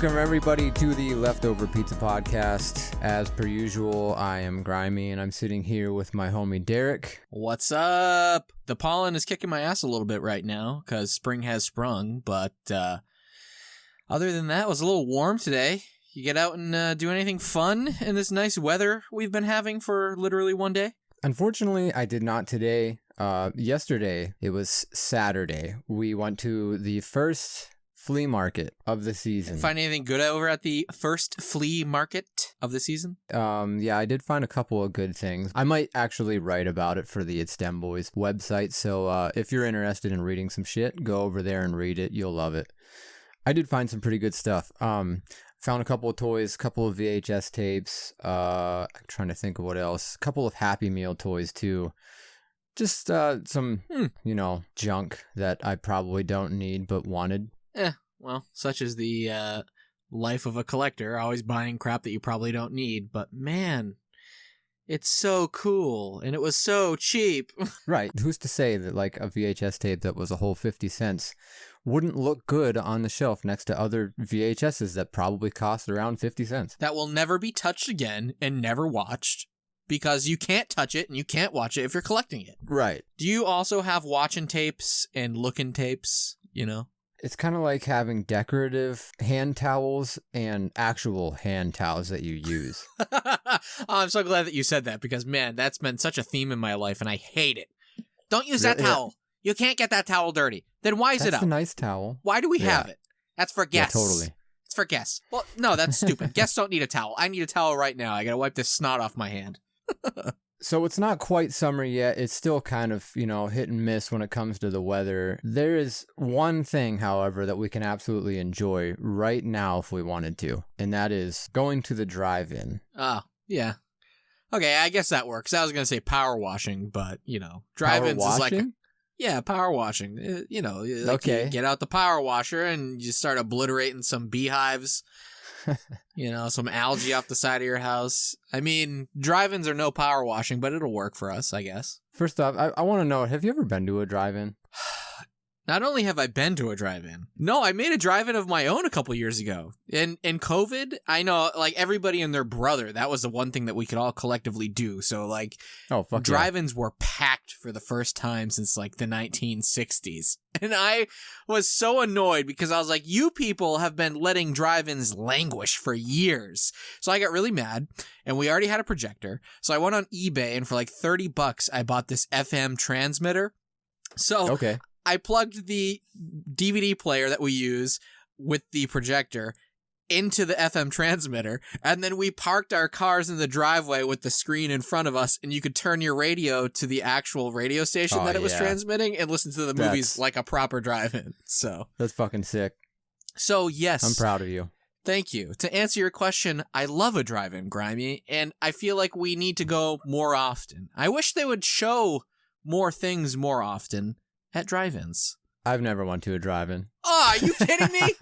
Welcome, everybody, to the Leftover Pizza Podcast. As per usual, I am Grimey, and I'm sitting here with my homie Derek. What's up? The pollen is kicking my ass a little bit right now because spring has sprung, but other than that, it was a little warm today. You get out and do anything fun in this nice weather we've been having for literally one day? Unfortunately, I did not today. Yesterday, it was Saturday. We went to the first flea market of the season. Find anything good over at the first flea market of the season? Yeah, I did find a couple of good things. I might actually write about it for the It's Dem Boys website, so if you're interested in reading some shit, go over there and read it. You'll love it. I did find some pretty good stuff. Found a couple of toys, a couple of VHS tapes. I'm trying to think of what else. A couple of Happy Meal toys, too. Just some, junk that I probably don't need but wanted. Well, such is the life of a collector, always buying crap that you probably don't need. But man, it's so cool, and it was so cheap. Right. Who's to say that like a VHS tape that was a whole 50 cents wouldn't look good on the shelf next to other VHSs that probably cost around 50 cents? That will never be touched again and never watched. Because you can't touch it and you can't watch it if you're collecting it. Right. Do you also have watching tapes and looking tapes, It's kind of like having decorative hand towels and actual hand towels that you use. I'm so glad that you said that because, man, that's been such a theme in my life and I hate it. Don't use that towel. You can't get that towel dirty. Then why is it up? That's a nice towel. Why do we have it? That's for guests. Yeah, totally. It's for guests. Well, no, that's stupid. Guests don't need a towel. I need a towel right now. I gotta wipe this snot off my hand. So it's not quite summer yet. It's still kind of, hit and miss when it comes to the weather. There is one thing, however, that we can absolutely enjoy right now if we wanted to, and that is going to the drive-in. Oh, yeah. Okay, I guess that works. I was going to say power washing, but, drive-ins is like... Yeah, power washing. Okay. You get out the power washer and you start obliterating some beehives. Some algae off the side of your house. I mean, drive-ins are no power washing, but it'll work for us, I guess. First off, I want to know, have you ever been to a drive-in? Not only have I been to a drive-in, no, I made a drive-in of my own a couple years ago. In COVID, I know, like, everybody and their brother, that was the one thing that we could all collectively do. So, like, drive-ins were packed for the first time since, like, the 1960s. And I was so annoyed because I was like, you people have been letting drive-ins languish for years. So I got really mad, and we already had a projector. So I went on eBay, and for like $30, I bought this FM transmitter. So... Okay. I plugged the DVD player that we use with the projector into the FM transmitter, and then we parked our cars in the driveway with the screen in front of us, and you could turn your radio to the actual radio station that it was transmitting and listen to the movies like a proper drive-in. So that's fucking sick. So, yes. I'm proud of you. Thank you. To answer your question, I love a drive-in, Grimey, and I feel like we need to go more often. I wish they would show more things more often at drive-ins. I've never went to a drive-in. Oh, are you kidding me?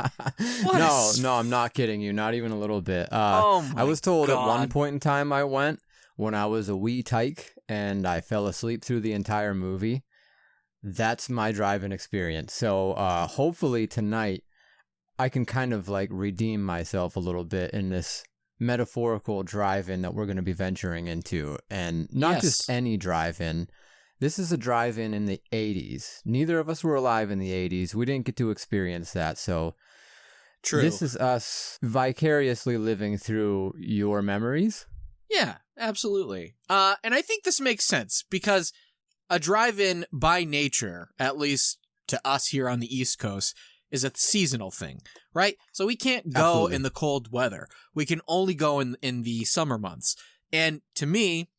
No, I'm not kidding you. Not even a little bit. I was told God. At one point in time I went when I was a wee tyke and I fell asleep through the entire movie. That's my drive-in experience. So hopefully tonight I can kind of like redeem myself a little bit in this metaphorical drive-in that we're going to be venturing into. And not just any drive-in. This is a drive-in in the 80s. Neither of us were alive in the 80s. We didn't get to experience that, so... True. This is us vicariously living through your memories. Yeah, absolutely. And I think this makes sense, because a drive-in, by nature, at least to us here on the East Coast, is a seasonal thing, right? So we can't go in the cold weather. We can only go in the summer months. And to me,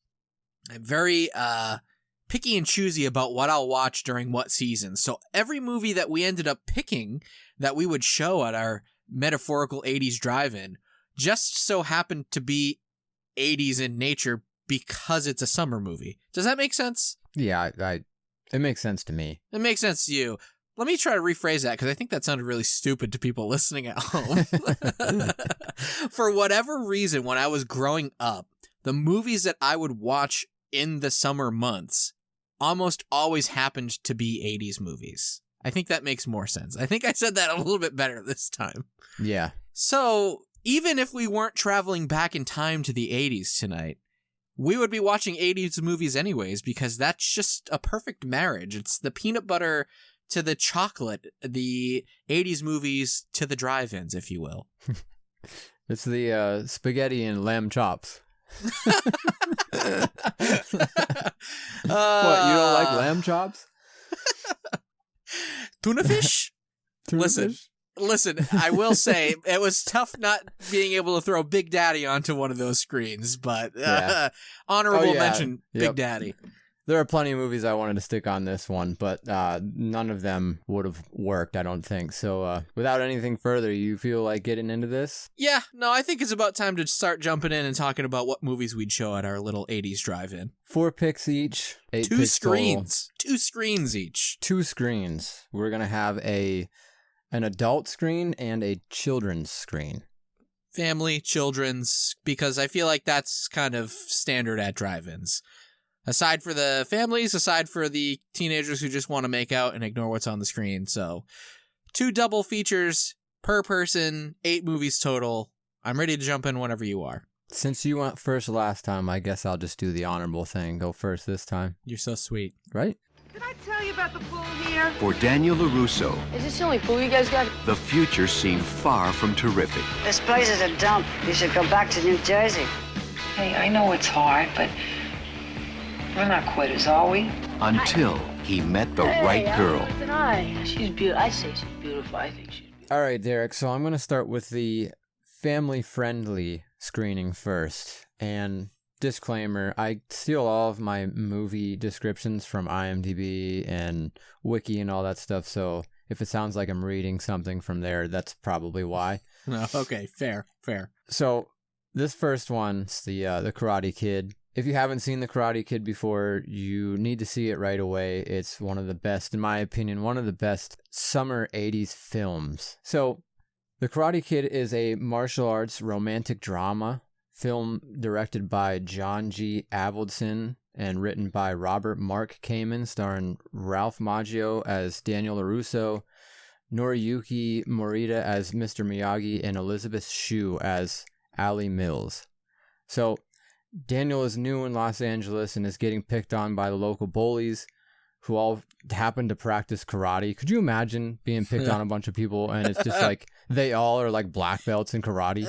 I'm very... picky and choosy about what I'll watch during what season. So every movie that we ended up picking that we would show at our metaphorical 80s drive-in just so happened to be 80s in nature because it's a summer movie. Does that make sense? Yeah, it makes sense to me. It makes sense to you. Let me try to rephrase that because I think that sounded really stupid to people listening at home. For whatever reason, when I was growing up, the movies that I would watch in the summer months almost always happened to be 80s movies. I think that makes more sense. I think I said that a little bit better this time. Yeah. So, even if we weren't traveling back in time to the 80s tonight, we would be watching 80s movies anyways, because that's just a perfect marriage. It's the peanut butter to the chocolate, the 80s movies to the drive-ins, if you will. It's the spaghetti and lamb chops. What, you don't like lamb chops? Tuna fish? Listen, I will say it was tough not being able to throw Big Daddy onto one of those screens, but honorable mention, Big Daddy. There are plenty of movies I wanted to stick on this one, but none of them would have worked, I don't think. So without anything further, you feel like getting into this? Yeah, no, I think it's about time to start jumping in and talking about what movies we'd show at our little 80s drive-in. 4 picks each, 8 2 picks screens. total. 2 screens each. 2 screens. We're going to have an adult screen and a children's screen. Family, children's, because I feel like that's kind of standard at drive-ins. Aside for the families, aside for the teenagers who just want to make out and ignore what's on the screen. So 2 double features per person, 8 movies total. I'm ready to jump in whenever you are. Since you went first last time, I guess I'll just do the honorable thing. Go first this time. You're so sweet. Right? Did I tell you about the pool here? For Daniel LaRusso, Is this the only pool you guys got? the future seemed far from terrific. This place is a dump. You should go back to New Jersey. Hey, I know it's hard, but we're not quitters, are we? Until he met the right girl. She's beautiful. I say she's beautiful. I think she's beautiful. All right, Derek. So I'm going to start with the family-friendly screening first. And disclaimer, I steal all of my movie descriptions from IMDb and Wiki and all that stuff. So if it sounds like I'm reading something from there, that's probably why. No, okay, fair. So this first one's the Karate Kid. If you haven't seen The Karate Kid before, you need to see it right away. It's one of the best, in my opinion, one of the best summer 80s films. So, The Karate Kid is a martial arts romantic drama film directed by John G. Avildsen and written by Robert Mark Kamen, starring Ralph Macchio as Daniel LaRusso, Noriyuki Morita as Mr. Miyagi, and Elizabeth Shue as Allie Mills. So, Daniel is new in Los Angeles and is getting picked on by the local bullies who all happen to practice karate. Could you imagine being picked on a bunch of people and it's just like they all are like black belts in karate?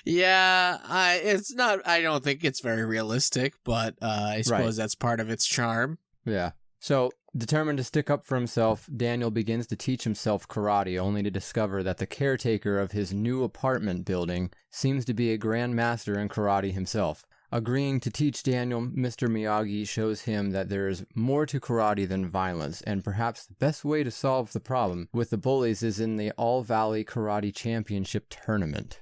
Yeah, I don't think it's very realistic, but I suppose that's part of its charm. Yeah. So, determined to stick up for himself, Daniel begins to teach himself karate, only to discover that the caretaker of his new apartment building seems to be a grandmaster in karate himself. Agreeing to teach Daniel, Mr. Miyagi shows him that there is more to karate than violence, and perhaps the best way to solve the problem with the bullies is in the All Valley Karate Championship Tournament.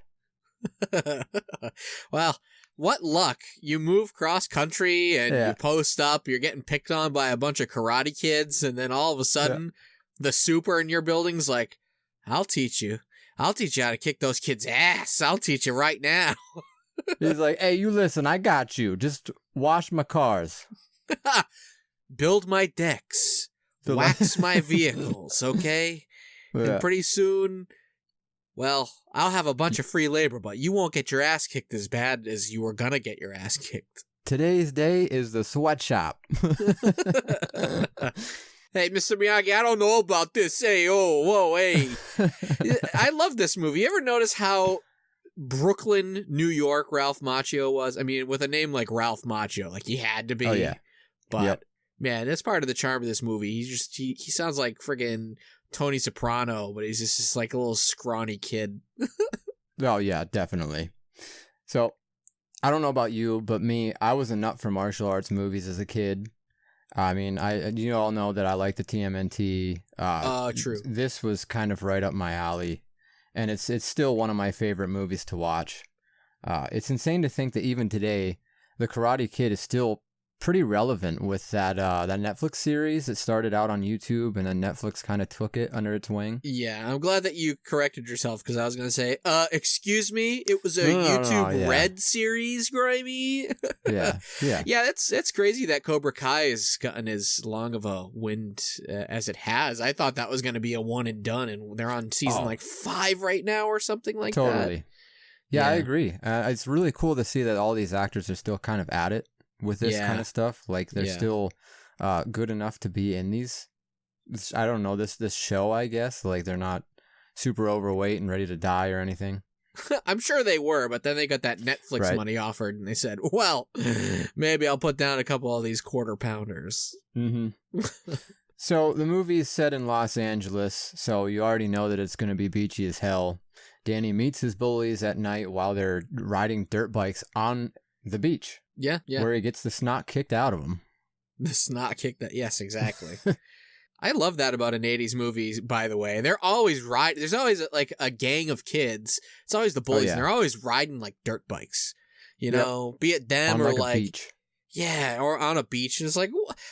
Well, what luck. You move cross country and you post up, you're getting picked on by a bunch of karate kids, and then all of a sudden, the super in your building's like, I'll teach you how to kick those kids' ass. I'll teach you right now. He's like, hey, you listen, I got you. Just wash my cars. Build my decks. Wax my vehicles, okay? And pretty soon, well, I'll have a bunch of free labor, but you won't get your ass kicked as bad as you were gonna get your ass kicked. Today's day is the sweatshop. Hey, Mr. Miyagi, I don't know about this. Hey, oh, whoa, hey. I love this movie. You ever notice how Brooklyn, New York Ralph Macchio was? I mean, with a name like Ralph Macchio, like he had to be. Oh, yeah. But, man, that's part of the charm of this movie. He sounds like friggin' Tony Soprano, but he's just like a little scrawny kid. Oh, yeah, definitely. So, I don't know about you, but me, I was a nut for martial arts movies as a kid. I mean, you all know that I like the TMNT. True. This was kind of right up my alley, and it's still one of my favorite movies to watch. It's insane to think that even today, The Karate Kid is still pretty relevant with that Netflix series. It started out on YouTube, and then Netflix kind of took it under its wing. Yeah, I'm glad that you corrected yourself, because I was going to say, excuse me, it was a No, YouTube yeah. Red series, Grimey. Yeah. Yeah, that's crazy that Cobra Kai has gotten as long of a wind as it has. I thought that was going to be a one and done, and they're on season 5 right now or something like that. Totally. Yeah, I agree. It's really cool to see that all these actors are still kind of at it with this kind of stuff. Like, they're still good enough to be in these, I don't know, this show, I guess. Like, they're not super overweight and ready to die or anything. I'm sure they were, but then they got that Netflix money offered, and they said, well, maybe I'll put down a couple of these quarter pounders. Mm-hmm. So the movie is set in Los Angeles, so you already know that it's going to be beachy as hell. Danny meets his bullies at night while they're riding dirt bikes on the beach. Yeah. Where he gets the snot kicked out of him. The snot kicked that. Yes, exactly. I love that about an 80s movie, by the way. They're always riding. There's always like a gang of kids. It's always the bullies, and they're always riding like dirt bikes. You know, be it them on or like a beach. Yeah, or on a beach. And it's like,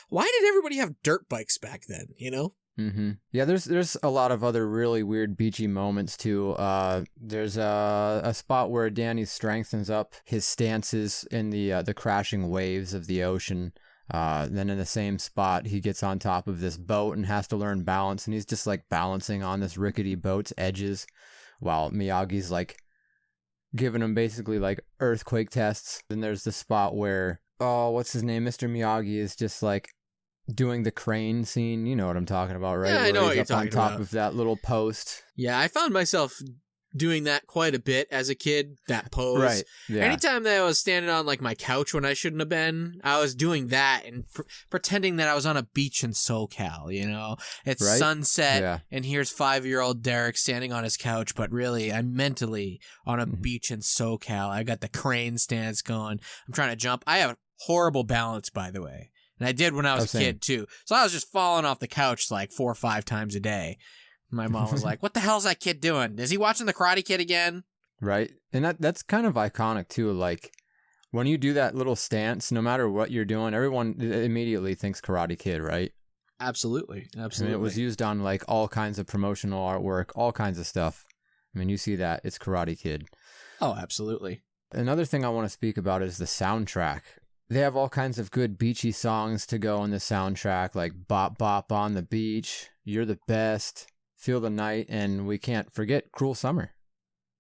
why did everybody have dirt bikes back then, you know? Mm-hmm. Yeah, there's a lot of other really weird beachy moments too. There's a spot where Danny strengthens up his stances in the crashing waves of the ocean. Then in the same spot, he gets on top of this boat and has to learn balance, and he's just like balancing on this rickety boat's edges, while Miyagi's like giving him basically like earthquake tests. Then there's the spot where what's his name, Mr. Miyagi, is just like doing the crane scene. You know what I'm talking about, right? Yeah, I know what you're talking about. On top about. of that little post. Yeah, I found myself doing that quite a bit as a kid, that pose. Right. Yeah. Anytime that I was standing on like my couch when I shouldn't have been, I was doing that and pretending that I was on a beach in SoCal, you know? It's sunset, and here's 5-year-old Derek standing on his couch, but really, I'm mentally on a beach in SoCal. I got the crane stance going. I'm trying to jump. I have horrible balance, by the way. And I did when I was a kid, too. So I was just falling off the couch like 4 or 5 times a day. My mom was like, what the hell's that kid doing? Is he watching The Karate Kid again? Right. And that's kind of iconic, too. Like, when you do that little stance, no matter what you're doing, everyone immediately thinks Karate Kid, right? Absolutely. Absolutely. And it was used on, like, all kinds of promotional artwork, all kinds of stuff. I mean, you see that. It's Karate Kid. Oh, absolutely. Another thing I want to speak about is the soundtrack. They have all kinds of good beachy songs to go in the soundtrack, like Bop Bop on the Beach, You're the Best, Feel the Night, and we can't forget Cruel Summer.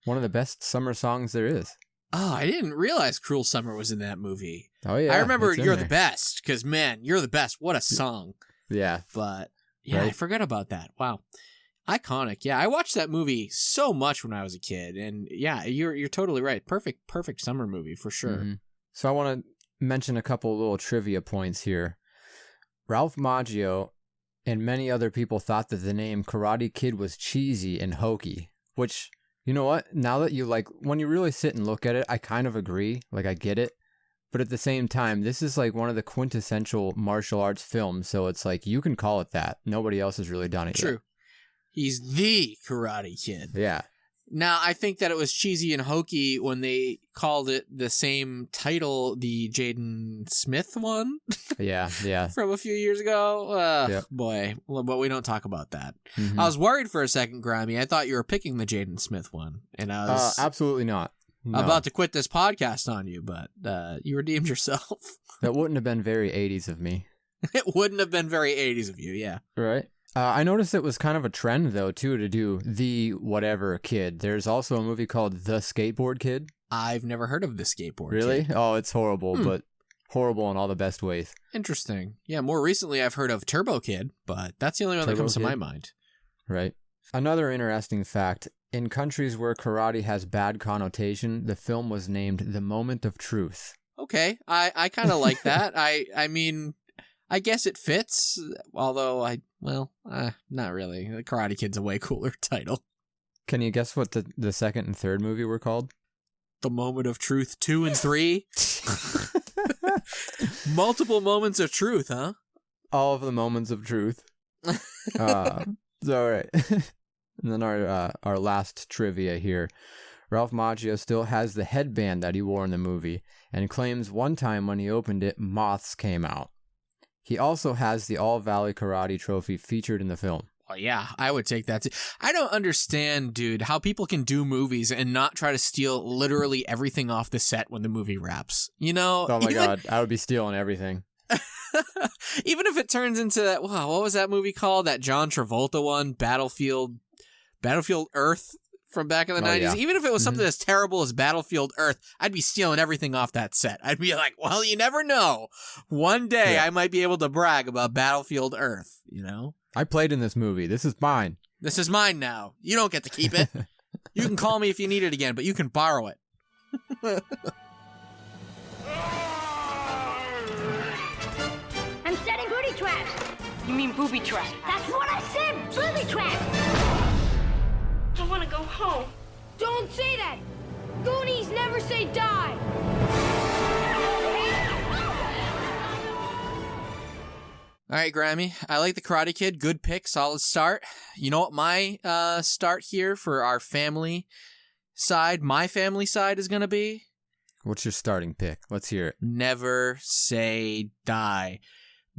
One of the best summer songs there is. Oh, I didn't realize Cruel Summer was in that movie. Oh, yeah. I remember You're the Best, because, man, You're the Best. What a song. Yeah. But, yeah, right? I forgot about that. Wow. Iconic. Yeah, I watched that movie so much when I was a kid, and, yeah, you're totally right. Perfect summer movie, for sure. Mm-hmm. So I want to mention a couple little trivia points here. Ralph Macchio and many other people thought that the name Karate Kid was cheesy and hokey, which, you know what? Now that you like, when you really sit and look at it, I kind of agree. Like, I get it. But at the same time, this is like one of the quintessential martial arts films. So it's like, you can call it that. Nobody else has really done it yet. True. He's the Karate Kid. Yeah. Now, I think that it was cheesy and hokey when they called it the same title, the Jaden Smith one. Yeah. From a few years ago. Boy, but we don't talk about that. Mm-hmm. I was worried for a second, Grimey. I thought you were picking the Jaden Smith one. And I was absolutely not. No. About to quit this podcast on you, but you redeemed yourself. That wouldn't have been very 80s of me. It wouldn't have been very 80s of you, yeah. Right. I noticed it was kind of a trend, though, too, to do the whatever kid. There's also a movie called The Skateboard Kid. I've never heard of The Skateboard Really? Kid. Oh, it's horrible, but horrible in all the best ways. Interesting. Yeah, more recently I've heard of Turbo Kid, but that's the only one that comes to my mind. Right. Another interesting fact, in countries where karate has bad connotation, the film was named The Moment of Truth. Okay, I kind of like that. I mean, I guess it fits, although not really. The Karate Kid's a way cooler title. Can you guess what the second and third movie were called? The Moment of Truth 2 and 3? Multiple moments of truth, huh? All of the moments of truth. All right. And then our last trivia here. Ralph Macchio still has the headband that he wore in the movie and claims one time when he opened it, moths came out. He also has the All Valley Karate Trophy featured in the film. Oh, yeah, I would take that too. I don't understand, dude, how people can do movies and not try to steal literally everything off the set when the movie wraps. You know? Oh my God, I would be stealing everything. Even if it turns into that, wow, what was that movie called? That John Travolta one, Battlefield Earth from back in the 90s. Yeah. Even if it was something as terrible as Battlefield Earth, I'd be stealing everything off that set. I'd be like, well, you never know. One day I might be able to brag about Battlefield Earth, you know? I played in this movie. This is mine. This is mine now. You don't get to keep it. You can call me if you need it again, but you can borrow it. I'm setting booty traps. You mean booby trap? That's what I said, booby traps. I want to go home. Don't say that. Goonies never say die. All right, Grammy. I like the Karate Kid. Good pick. Solid start. You know what my start here for our family side, my family side is going to be? What's your starting pick? Let's hear it. Never Say Die.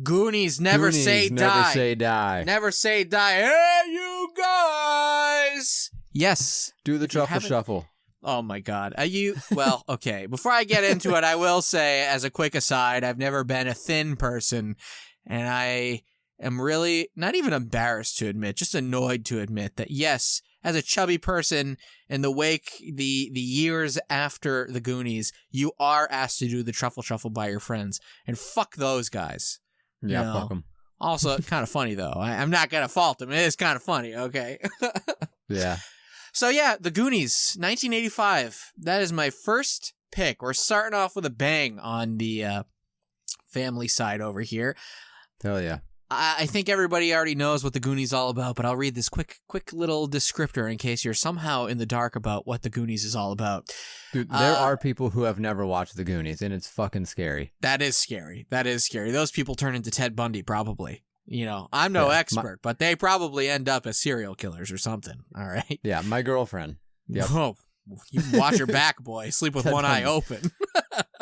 Goonies, never Goonies, say never die. say die. Never say die. Hey, you guys. Yes. Do the truffle haven't- shuffle. Oh my God. Well, okay. Before I get into it, I will say, as a quick aside, I've never been a thin person, and I am really not even embarrassed to admit, just annoyed to admit that, yes, as a chubby person in the the years after the Goonies, you are asked to do the truffle shuffle by your friends, and fuck those guys. Yeah, You know? fuck them. Also, kind of funny though. I'm not gonna fault them. It is kind of funny. Okay. Yeah. So yeah, the Goonies, 1985. That is my first pick. We're starting off with a bang on the family side over here. Hell yeah. I think everybody already knows what the Goonies is all about, but I'll read this quick little descriptor in case you're somehow in the dark about what the Goonies is all about. Dude, there are people who have never watched the Goonies, and it's fucking scary. That is scary. That is scary. Those people turn into Ted Bundy, probably. You know, I'm no expert, but they probably end up as serial killers or something. All right. Yeah, my girlfriend. Yep. Whoa. You watch your back, boy. Sleep with Ted one eye Bundy.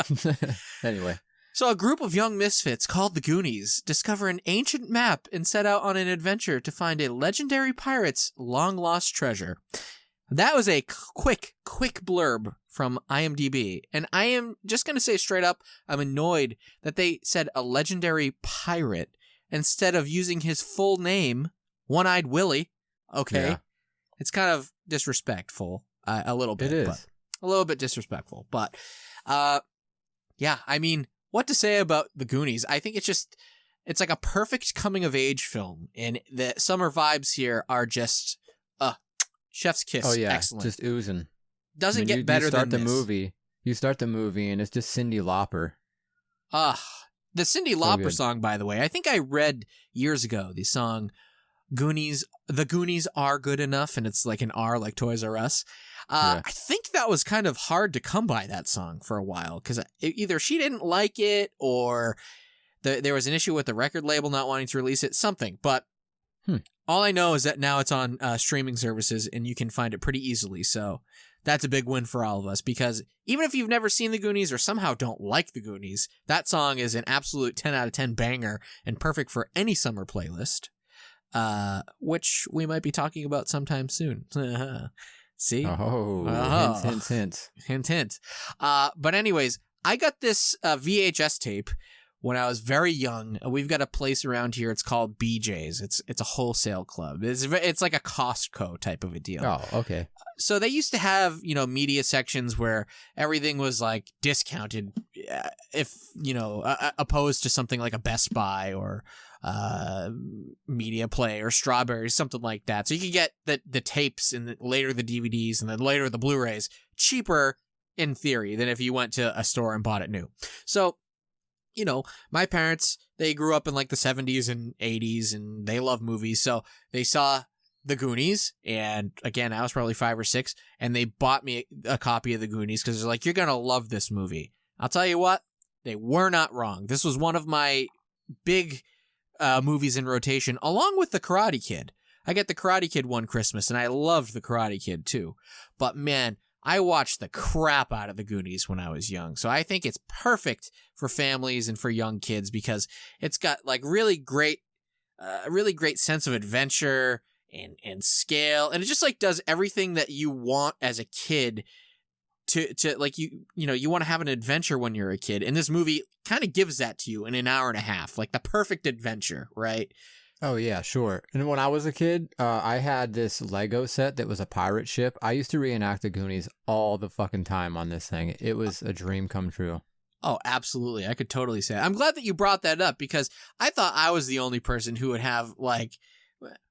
open. Anyway. So a group of young misfits called the Goonies discover an ancient map and set out on an adventure to find a legendary pirate's long-lost treasure. That was a quick blurb from IMDb. And I am just going to say straight up, I'm annoyed that they said a legendary pirate instead of using his full name, One-Eyed Willie. Okay. Yeah. It's kind of disrespectful, a little bit. It is. But a little bit disrespectful. But, yeah, I mean, what to say about the Goonies? I think it's like a perfect coming-of-age film. And the summer vibes here are just, chef's kiss. Oh, yeah. Excellent. Just oozing. Doesn't get you better start than the this. movie. You start the movie, and it's just Cyndi Lauper. The Cyndi Lauper song, by the way, I think I read years ago the song Goonies, The Goonies Are Good Enough, and it's like an R like Toys R Us. Yeah. I think that was kind of hard to come by, that song, for a while, because either she didn't like it or there was an issue with the record label not wanting to release it, something. But all I know is that now it's on streaming services and you can find it pretty easily. So that's a big win for all of us, because even if you've never seen the Goonies or somehow don't like the Goonies, that song is an absolute 10 out of 10 banger and perfect for any summer playlist, which we might be talking about sometime soon. See? Oh, hints. Hint, hint. But anyways, I got this VHS tape when I was very young. We've got a place around here. It's called BJ's. It's a wholesale club. It's like a Costco type of a deal. Oh, okay. So they used to have, media sections where everything was like discounted, if, opposed to something like a Best Buy or Media Play or Strawberries, something like that. So you could get the tapes and later the DVDs and then later the Blu-rays cheaper in theory than if you went to a store and bought it new. So, my parents, they grew up in like the 70s and 80s and they love movies. So they saw The Goonies, and again, I was probably 5 or 6, and they bought me a copy of The Goonies because they're like, you're going to love this movie. I'll tell you what, they were not wrong. This was one of my big movies in rotation, along with The Karate Kid. I got The Karate Kid one Christmas, and I loved The Karate Kid too. But man, I watched the crap out of the Goonies when I was young. So I think it's perfect for families and for young kids because it's got like a really great sense of adventure and scale. And it just like does everything that you want as a kid to like, you want to have an adventure when you're a kid. And this movie kind of gives that to you in an hour and a half, like the perfect adventure, right? Oh, yeah, sure. And when I was a kid, I had this Lego set that was a pirate ship. I used to reenact the Goonies all the fucking time on this thing. It was a dream come true. Oh, absolutely. I could totally say that. I'm glad that you brought that up because I thought I was the only person who would have, like,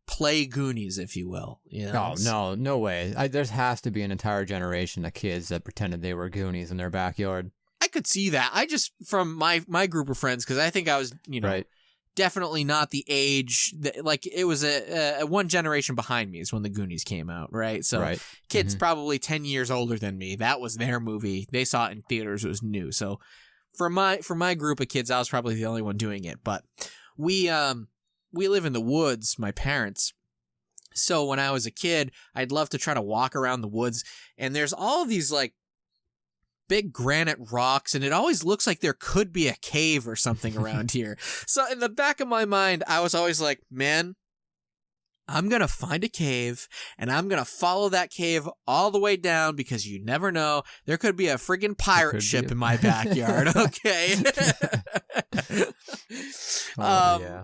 play Goonies, if you will. You know? Oh, no way. There has to be an entire generation of kids that pretended they were Goonies in their backyard. I could see that. I just, from my group of friends, because I think I was, right. Definitely not the age that, like, it was a one generation behind me is when the Goonies came out, right? So right. Kids probably 10 years older than me. That was their movie. They saw it in theaters. It was new. So for my group of kids, I was probably the only one doing it. But we live in the woods, my parents. So when I was a kid, I'd love to try to walk around the woods, and there's all these like big granite rocks, and it always looks like there could be a cave or something around here. So in the back of my mind, I was always like, man, I'm going to find a cave, and I'm going to follow that cave all the way down because you never know. There could be a friggin' pirate ship in my backyard, okay? Yeah.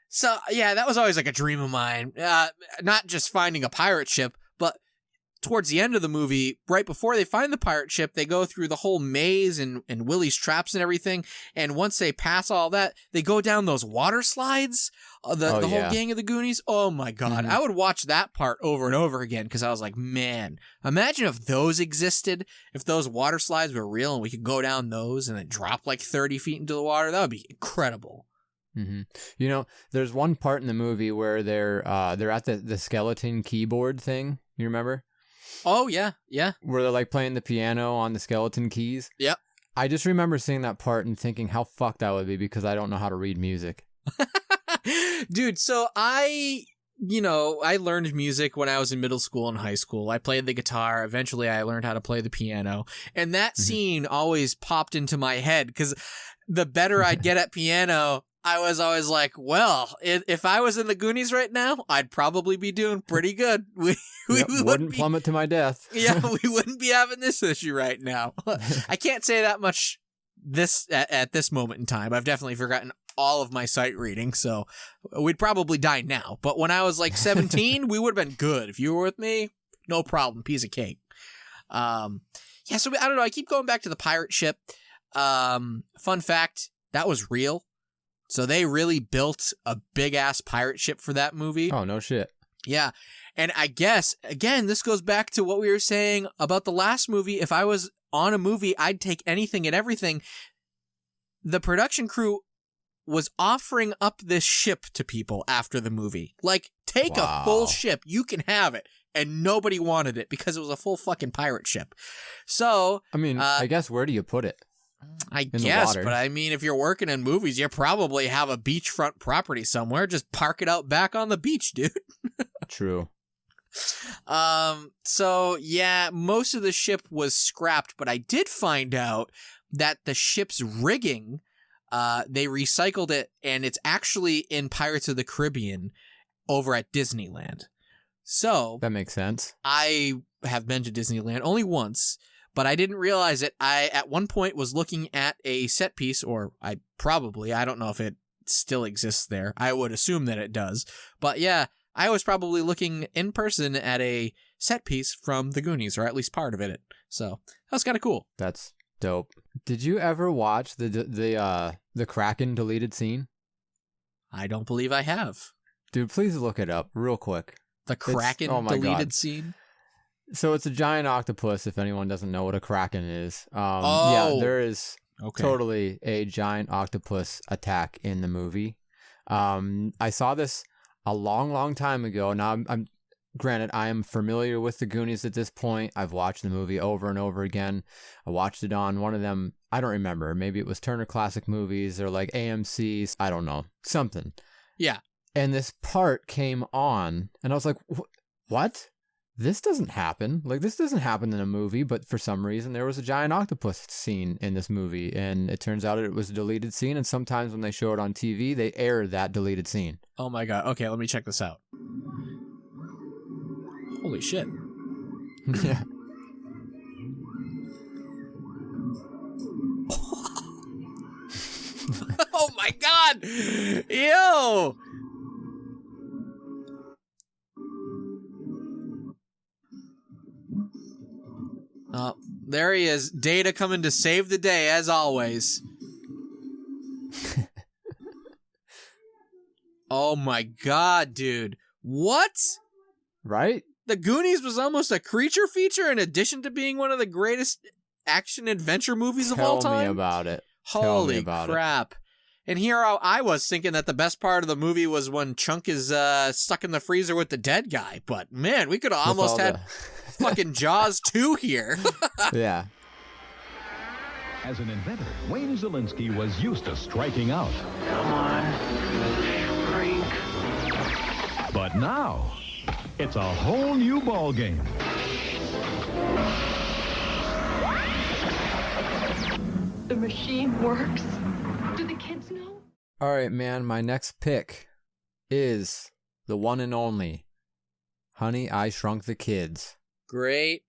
So, yeah, that was always like a dream of mine. Not just finding a pirate ship, but towards the end of the movie, right before they find the pirate ship, they go through the whole maze and Willie's traps and everything. And once they pass all that, they go down those water slides, the whole gang of the Goonies. Oh, my God. I would watch that part over and over again because I was like, man, imagine if those existed, if those water slides were real and we could go down those and then drop like 30 feet into the water. That would be incredible. Mm-hmm. You know, there's one part in the movie where they're at the skeleton keyboard thing. You remember? Oh, yeah. Where they're like playing the piano on the skeleton keys. Yep. I just remember seeing that part and thinking how fucked that would be because I don't know how to read music. Dude, so I learned music when I was in middle school and high school. I played the guitar. Eventually, I learned how to play the piano. And that scene always popped into my head because the better I'd get at piano, I was always like, well, if I was in the Goonies right now, I'd probably be doing pretty good. We wouldn't plummet to my death. Yeah, we wouldn't be having this issue right now. I can't say that much at this moment in time. I've definitely forgotten all of my sight reading, so we'd probably die now. But when I was like 17, we would have been good. If you were with me, no problem, piece of cake. Yeah, so I don't know. I keep going back to the pirate ship. Fun fact, that was real. So they really built a big-ass pirate ship for that movie. Oh, no shit. Yeah. And I guess, again, this goes back to what we were saying about the last movie. If I was on a movie, I'd take anything and everything. The production crew was offering up this ship to people after the movie. Like, take a full ship. You can have it. And nobody wanted it because it was a full fucking pirate ship. So, I mean, I guess where do you put it? I guess, but I mean, if you're working in movies, you probably have a beachfront property somewhere. Just park it out back on the beach, dude. True. So yeah, most of the ship was scrapped, but I did find out that the ship's rigging, they recycled it, and it's actually in Pirates of the Caribbean over at Disneyland. So that makes sense. I have been to Disneyland only once, but I didn't realize it. I, at one point, was looking at a set piece, or I don't know if it still exists there. I would assume that it does. But yeah, I was probably looking in person at a set piece from the Goonies, or at least part of it. So that was kind of cool. That's dope. Did you ever watch the Kraken deleted scene? I don't believe I have. Dude, please look it up real quick. The Kraken deleted scene? So it's a giant octopus, if anyone doesn't know what a Kraken is. Yeah, there is totally a giant octopus attack in the movie. I saw this a long, long time ago. Now, I'm granted, I am familiar with the Goonies at this point. I've watched the movie over and over again. I watched it on one of them, I don't remember. Maybe it was Turner Classic Movies or like AMC's. I don't know. Something. Yeah. And this part came on, and I was like, what? this doesn't happen. Like, this doesn't happen in a movie, but for some reason there was a giant octopus scene in this movie, and it turns out it was a deleted scene, and sometimes when they show it on TV, they air that deleted scene. Oh my god. Okay, let me check this out. Holy shit. Yeah. Oh my god! Ew! Oh, there he is. Data coming to save the day, as always. Oh my god, dude. What? Right? The Goonies was almost a creature feature in addition to being one of the greatest action-adventure movies of all time? Tell me about it. Holy crap. And here I was thinking that the best part of the movie was when Chunk is stuck in the freezer with the dead guy. But man, we could have almost had fucking Jaws 2 here. Yeah. As an inventor, Wayne Zielinski was used to striking out. Come on. Drink. But now, it's a whole new ball game. The machine works. Do the kids know? All right, man. My next pick is the one and only Honey, I Shrunk the Kids. Great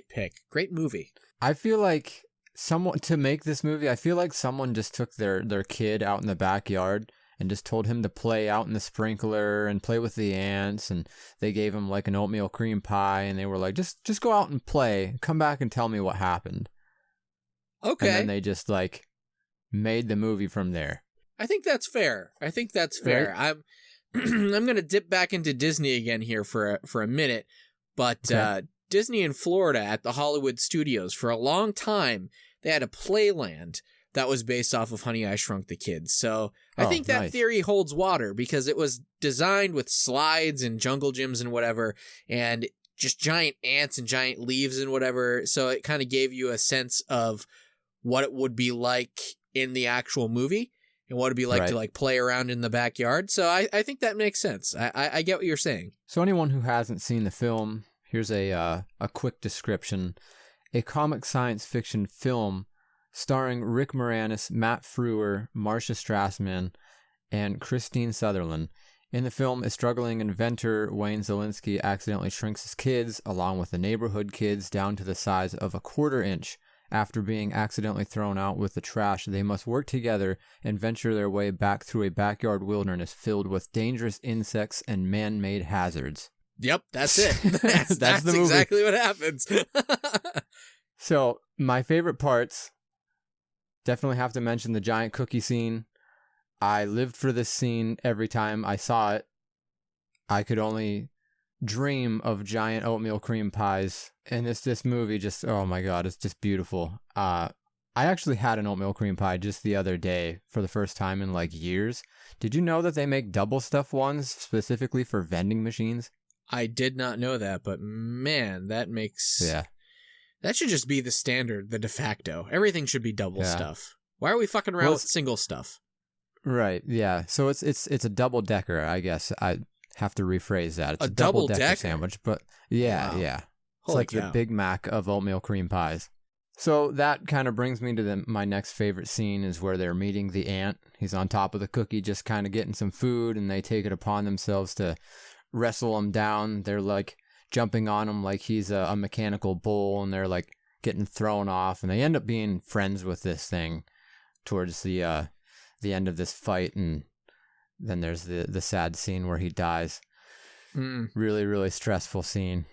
pick. Great movie. I feel like to make this movie, I feel like someone just took their kid out in the backyard and just told him to play out in the sprinkler and play with the ants, and they gave him like an oatmeal cream pie, and they were like, just go out and play, come back and tell me what happened. Okay. And then they just like made the movie from there. I think that's fair. Right? I'm I'm going to dip back into Disney again here for a minute, but Okay. Disney in Florida at the Hollywood Studios, for a long time, they had a playland that was based off of Honey, I Shrunk the Kids. So I think that nice. theory holds water because it was designed with slides and jungle gyms and whatever, and just giant ants and giant leaves and whatever. So it kind of gave you a sense of what it would be like in the actual movie and what it'd be like to like play around in the backyard. So I think that makes sense. I get what you're saying. So anyone who hasn't seen the film, here's a quick description. A comic science fiction film starring Rick Moranis, Matt Frewer, Marcia Strassman, and Christine Sutherland. In the film, a struggling inventor, Wayne Zielinski, accidentally shrinks his kids, along with the neighborhood kids, down to the size of a 1/4 inch. After being accidentally thrown out with the trash, they must work together and venture their way back through a backyard wilderness filled with dangerous insects and man-made hazards. Yep, that's it. That's the movie. Exactly what happens. So, my favorite parts, definitely have to mention the giant cookie scene. I lived for this scene every time I saw it. I could only dream of giant oatmeal cream pies. And this movie just, oh my god, it's just beautiful. I actually had an oatmeal cream pie just the other day for the first time in like years. Did you know that they make double stuffed ones specifically for vending machines? I did not know that, but man, that should just be the standard, the de facto. Everything should be double stuff. Why are we fucking around with single stuff? Right, yeah. So it's a double decker, I guess. I have to rephrase that. It's a double decker sandwich, but yeah, Wow. yeah. It's Holy like cow. the Big Mac of oatmeal cream pies. So that kind of brings me to my next favorite scene is where they're meeting the ant. He's on top of the cookie just kind of getting some food, and they take it upon themselves to wrestle him down. They're like jumping on him like he's a mechanical bull, and they're like getting thrown off, and they end up being friends with this thing towards the end of this fight, and then there's the sad scene where he dies. Really, really stressful scene.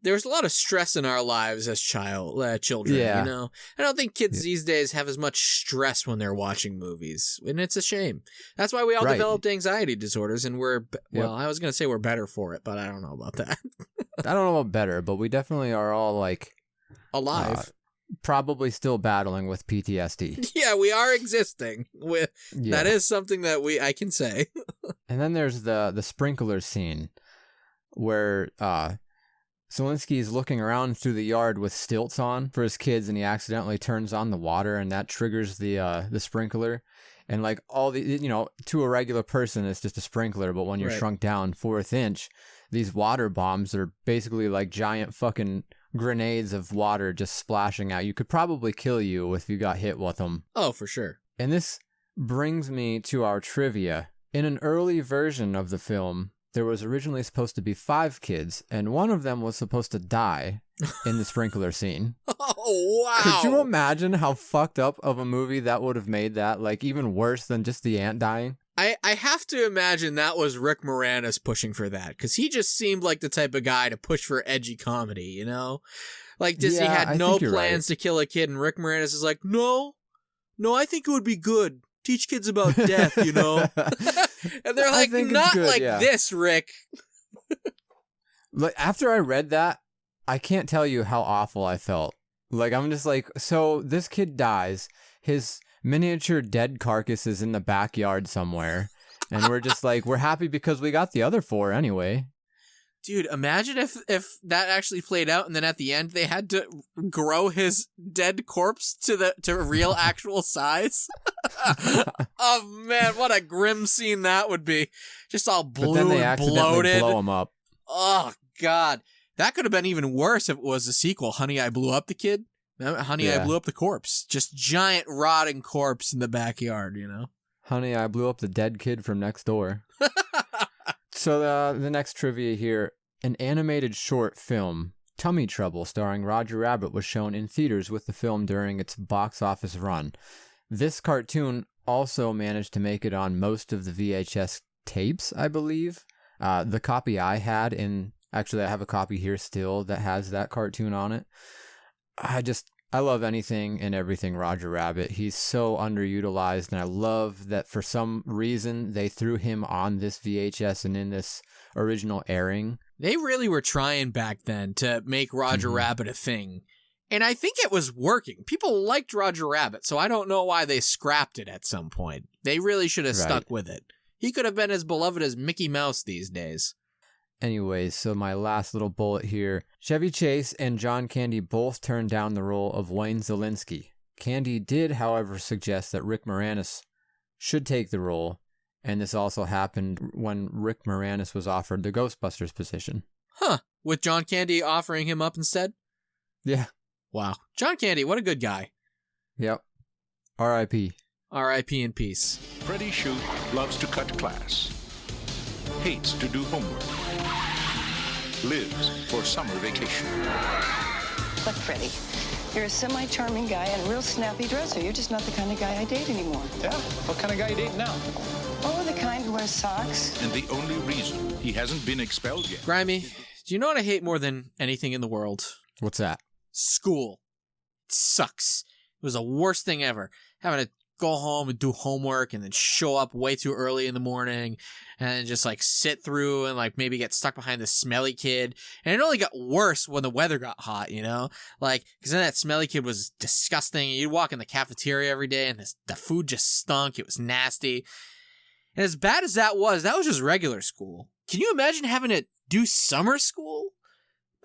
There's a lot of stress in our lives as children, Yeah. you know? I don't think kids these days have as much stress when they're watching movies, and it's a shame. That's why we all developed anxiety disorders, and I was going to say we're better for it, but I don't know about that. I don't know about better, but we definitely are all like Alive. Probably still battling with PTSD. Yeah, we are existing. That is something that I can say. And then there's the sprinkler scene where Zielinski is looking around through the yard with stilts on for his kids, and he accidentally turns on the water, and that triggers the sprinkler. And like all the, to a regular person, it's just a sprinkler. But when you're Right. shrunk down 1/4 inch, these water bombs are basically like giant fucking grenades of water just splashing out. You could probably kill you if you got hit with them. Oh, for sure. And this brings me to our trivia. In an early version of the film, there was originally supposed to be 5 kids, and one of them was supposed to die in the sprinkler scene. Oh, wow. Could you imagine how fucked up of a movie that would have made that? Like, even worse than just the ant dying? I have to imagine that was Rick Moranis pushing for that, because he just seemed like the type of guy to push for edgy comedy, you know? Like, Disney Yeah, I had no think you're plans to kill a kid, and Rick Moranis is like, no, I think it would be good. Teach kids about death, you know? And they're like, not good, like yeah. this, Rick. Like, after I read that, I can't tell you how awful I felt. Like, I'm just like, so this kid dies. His miniature dead carcass is in the backyard somewhere. And we're just like, we're happy because we got the other 4 anyway. Dude, imagine if that actually played out, and then at the end they had to grow his dead corpse to real actual size. Oh man, what a grim scene that would be! Just all blue But then they and accidentally bloated. blow him up. Oh god, that could have been even worse if it was a sequel. Honey, I Blew Up the Kid. Honey, I Yeah. Blew Up the Corpse. Just giant rotting corpse in the backyard. You know. Honey, I Blew Up the Dead Kid from Next Door. So the next trivia here, an animated short film, Tummy Trouble, starring Roger Rabbit, was shown in theaters with the film during its box office run. This cartoon also managed to make it on most of the VHS tapes, I believe. The copy I had actually I have a copy here still that has that cartoon on it. I love anything and everything Roger Rabbit. He's so underutilized, and I love that for some reason they threw him on this VHS and in this original airing. They really were trying back then to make Roger Rabbit a thing. And I think it was working. People liked Roger Rabbit, so I don't know why they scrapped it at some point. They really should have stuck with it. He could have been as beloved as Mickey Mouse these days. Anyways, so my last little bullet here. Chevy Chase and John Candy both turned down the role of Wayne Szalinski. Candy did, however, suggest that Rick Moranis should take the role, and this also happened when Rick Moranis was offered the Ghostbusters position. Huh. With John Candy offering him up instead? Yeah. Wow. John Candy, what a good guy. Yep. R.I.P. R.I.P. in peace. Freddie Shute loves to cut class, hates to do homework, lives for summer vacation. Look, Freddie, you're a semi-charming guy and a real snappy dresser. You're just not the kind of guy I date anymore. Yeah? What kind of guy you dating now? Oh, the kind who wears socks. And the only reason he hasn't been expelled yet. Grimey, do you know what I hate more than anything in the world? What's that? School. It sucks. It was the worst thing ever. Having to go home and do homework and then show up way too early in the morning and then just like sit through and like maybe get stuck behind the smelly kid. And it only got worse when the weather got hot, you know? Like, because then that smelly kid was disgusting. You'd walk in the cafeteria every day and the food just stunk. It was nasty. And as bad as that was just regular school. Can you imagine having to do summer school?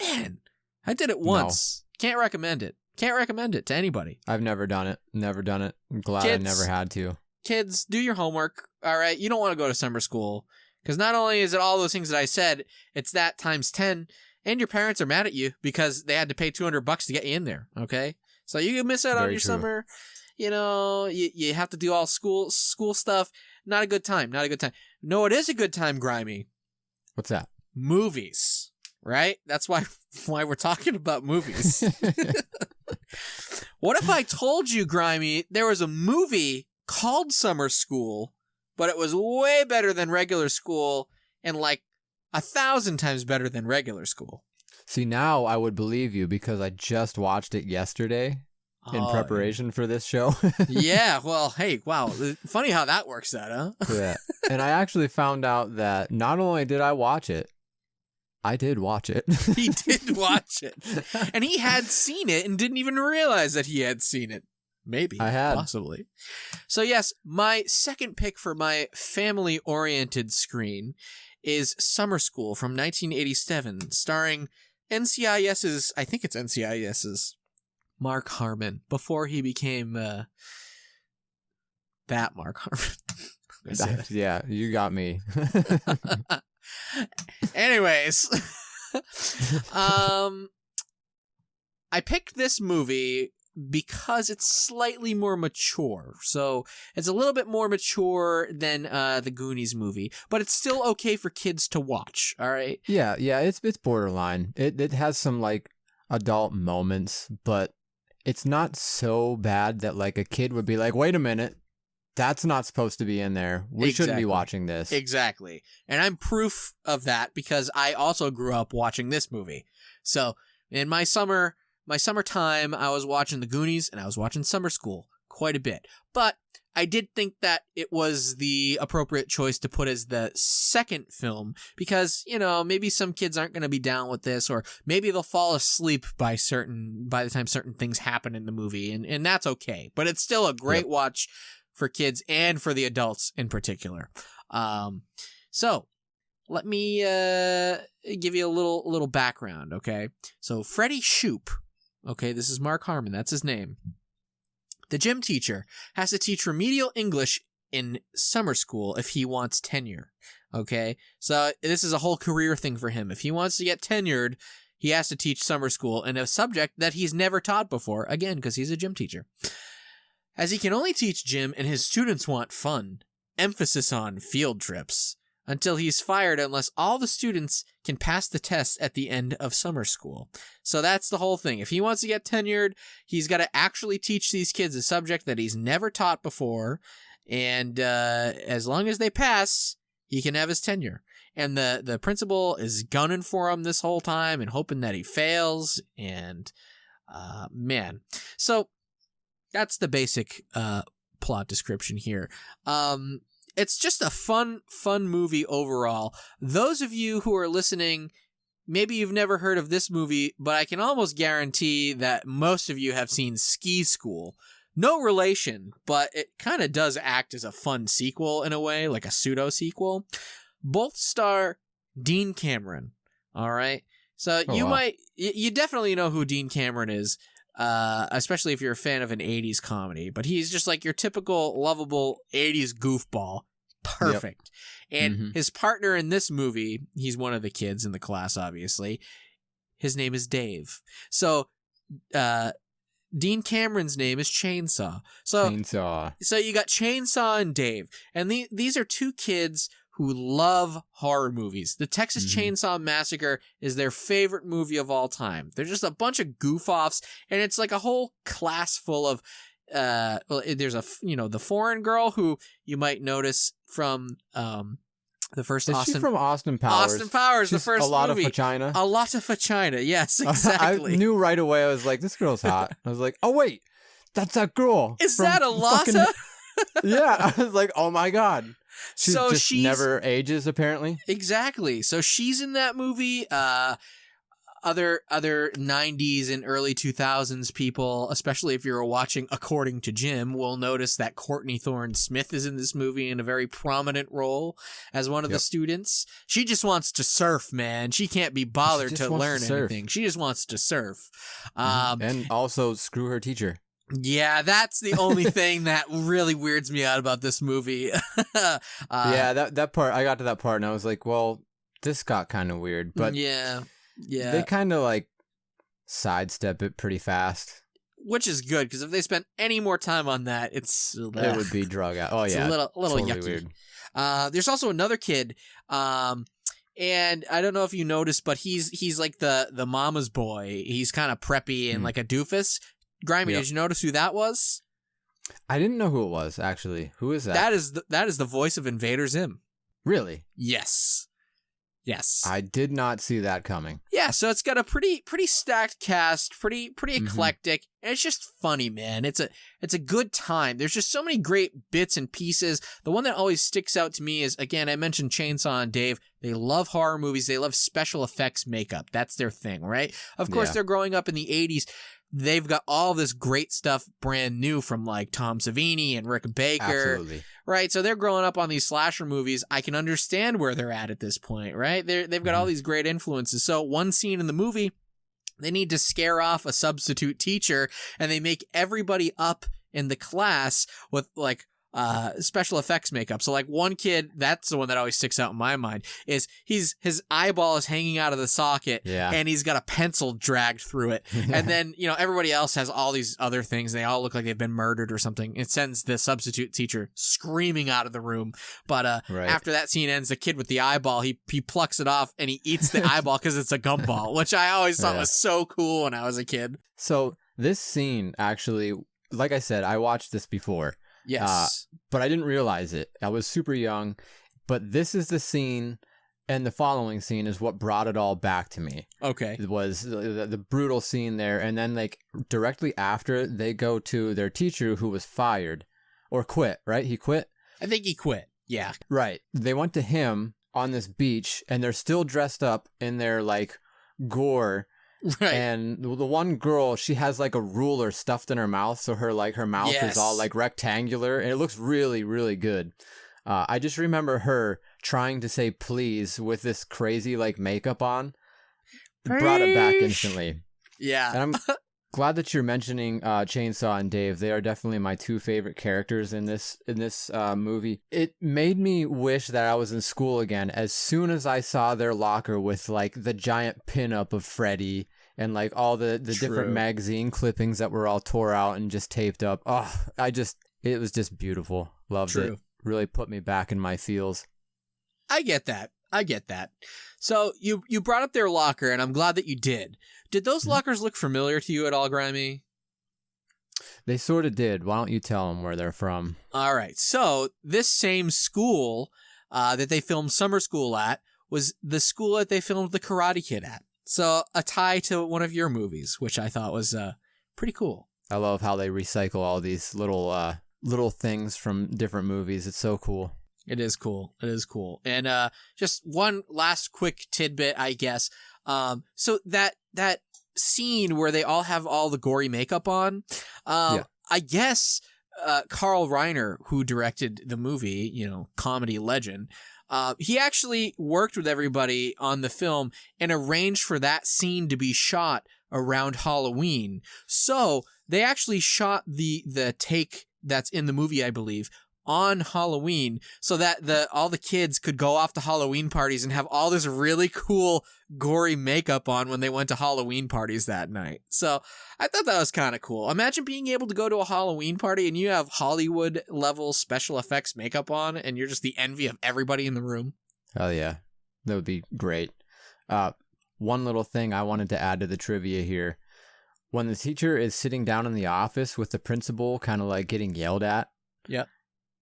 Man, I did it once. Can't recommend it. Can't recommend it to anybody. I've never done it. Never done it. I'm glad I never had to. Kids, do your homework, all right? You don't want to go to summer school because not only is it all those things that I said, it's that times 10, and your parents are mad at you because they had to pay $200 to get you in there, okay? So you miss out on your summer. You know, you have to do all school stuff. Not a good time. Not a good time. No, it is a good time, Grimey. What's that? Movies, right? That's why we're talking about movies. What if I told you, Grimey, there was a movie called Summer School, but it was way better than regular school and like 1,000 times better than regular school? See, now I would believe you because I just watched it yesterday in preparation for this show. Yeah, well, hey, wow. Funny how that works out, huh? Yeah. And I actually found out that not only did I watch it, I did watch it. He did watch it. And he had seen it and didn't even realize that he had seen it. Maybe. I had. Possibly. So yes, my second pick for my family-oriented screen is Summer School from 1987, starring NCIS's, I think it's NCIS's, Mark Harmon, before he became that Mark Harmon. Yeah, you got me. Anyways, I picked this movie because it's slightly more mature. So it's a little bit more mature than the Goonies movie, but it's still okay for kids to watch. All right. Yeah, it's borderline. It has some like adult moments, but it's not so bad that like a kid would be like, wait a minute, that's not supposed to be in there. We shouldn't be watching this. Exactly. And I'm proof of that because I also grew up watching this movie. So in my summertime, I was watching the Goonies and I was watching Summer School quite a bit. But I did think that it was the appropriate choice to put as the second film because, you know, maybe some kids aren't going to be down with this, or maybe they'll fall asleep by the time certain things happen in the movie, and that's okay. But it's still a great watch for kids and for the adults in particular. So let me give you a little background, okay? So Freddie Shoop, okay, this is Mark Harmon, that's his name. The gym teacher has to teach remedial English in summer school if he wants tenure, okay? So this is a whole career thing for him. If he wants to get tenured, he has to teach summer school in a subject that he's never taught before, again, because he's a gym teacher. As he can only teach gym and his students want fun, emphasis on field trips, until he's fired unless all the students can pass the test at the end of summer school. So that's the whole thing. If he wants to get tenured, he's got to actually teach these kids a subject that he's never taught before, and as long as they pass, he can have his tenure. And the principal is gunning for him this whole time and hoping that he fails, and man. So that's the basic plot description here. It's just a fun movie overall. Those of you who are listening, maybe you've never heard of this movie, but I can almost guarantee that most of you have seen Ski School. No relation, but it kind of does act as a fun sequel in a way, like a pseudo-sequel. Both star Dean Cameron, all right? So you definitely know who Dean Cameron is. Especially if you're a fan of an 80s comedy, but he's just like your typical lovable 80s goofball. Perfect. Yep. And his partner in this movie, he's one of the kids in the class, obviously. His name is Dave. So, Dean Cameron's name is Chainsaw. So you got Chainsaw and Dave. And these are two kids who love horror movies. The Texas Chainsaw Massacre is their favorite movie of all time. They're just a bunch of goof-offs, and it's like a whole class full of, there's the foreign girl who you might notice from, the first Is she from Austin Powers? Austin Powers, She's the first movie. A lot movie. of vagina? A lot of vagina, yes, exactly. I knew right away, I was like, this girl's hot. I was like, oh wait, that's that girl. Is that a Lata? Yeah, I was like, oh my God. She's never ages, apparently. Exactly. So she's in that movie. Other 90s and early 2000s people, especially if you're watching According to Jim, will notice that Courtney Thorne Smith is in this movie in a very prominent role as one of the students. She just wants to surf, man. She can't be bothered to learn anything. She just wants to surf. And also screw her teacher. Yeah, that's the only thing that really weirds me out about this movie. Yeah, that part, I got to that part and I was like, well, this got kind of weird, but yeah, they kind of like sidestep it pretty fast. Which is good, because if they spent any more time on that, it would be drug out. Oh yeah, it's a little totally yucky. Weird. There's also another kid, and I don't know if you noticed, but he's like the mama's boy. He's kind of preppy and like a doofus. Grimey, did you notice who that was? I didn't know who it was, actually. Who is that? That is the voice of Invader Zim. Really? Yes. I did not see that coming. Yeah, so it's got a pretty stacked cast, pretty eclectic, and it's just funny, man. It's a good time. There's just so many great bits and pieces. The one that always sticks out to me is, again, I mentioned Chainsaw and Dave. They love horror movies. They love special effects makeup. That's their thing, right? Of course, they're growing up in the 80s. They've got all this great stuff brand new from like Tom Savini and Rick Baker. Absolutely. Right? So they're growing up on these slasher movies. I can understand where they're at this point, right? They've got all these great influences. So one scene in the movie, they need to scare off a substitute teacher, and they make everybody up in the class with like special effects makeup. So like one kid, that's the one that always sticks out in my mind, is his eyeball is hanging out of the socket and he's got a pencil dragged through it. And then, you know, everybody else has all these other things. They all look like they've been murdered or something. It sends the substitute teacher screaming out of the room. But after that scene ends, the kid with the eyeball, he plucks it off and he eats the eyeball because it's a gumball, which I always thought was so cool when I was a kid. So this scene actually, like I said, I watched this before. Yes. But I didn't realize it. I was super young. But this is the scene, and the following scene is what brought it all back to me. Okay. It was the brutal scene there. And then, like, directly after, they go to their teacher who was fired. Or quit, right? He quit? I think he quit. Yeah. Right. They went to him on this beach, and they're still dressed up in their, like, gore. Right. And the one girl, she has like a ruler stuffed in her mouth, so her mouth is all like rectangular, and it looks really, really good. I just remember her trying to say please with this crazy like makeup on. It brought it back instantly. Yeah. And I'm glad that you're mentioning Chainsaw and Dave. They are definitely my two favorite characters in this movie. It made me wish that I was in school again as soon as I saw their locker with like the giant pinup of Freddy and like all the different magazine clippings that were all tore out and just taped up. Oh, it was just beautiful. Loved it. Really put me back in my feels. I get that. So you brought up their locker, and I'm glad that you did. Did those lockers look familiar to you at all, Grimey? They sort of did. Why don't you tell them where they're from? All right. So this same school that they filmed Summer School at was the school that they filmed The Karate Kid at. So a tie to one of your movies, which I thought was pretty cool. I love how they recycle all these little things from different movies. It's so cool. It is cool. And just one last quick tidbit, I guess. So that scene where they all have all the gory makeup on, I guess Carl Reiner, who directed the movie, you know, comedy legend, he actually worked with everybody on the film and arranged for that scene to be shot around Halloween. So they actually shot the take that's in the movie, I believe, on Halloween, so that all the kids could go off to Halloween parties and have all this really cool gory makeup on when they went to Halloween parties that night. So I thought that was kind of cool. Imagine being able to go to a Halloween party and you have Hollywood level special effects makeup on and you're just the envy of everybody in the room. Oh yeah, that would be great. One little thing I wanted to add to the trivia here. When the teacher is sitting down in the office with the principal kind of like getting yelled at. Yep.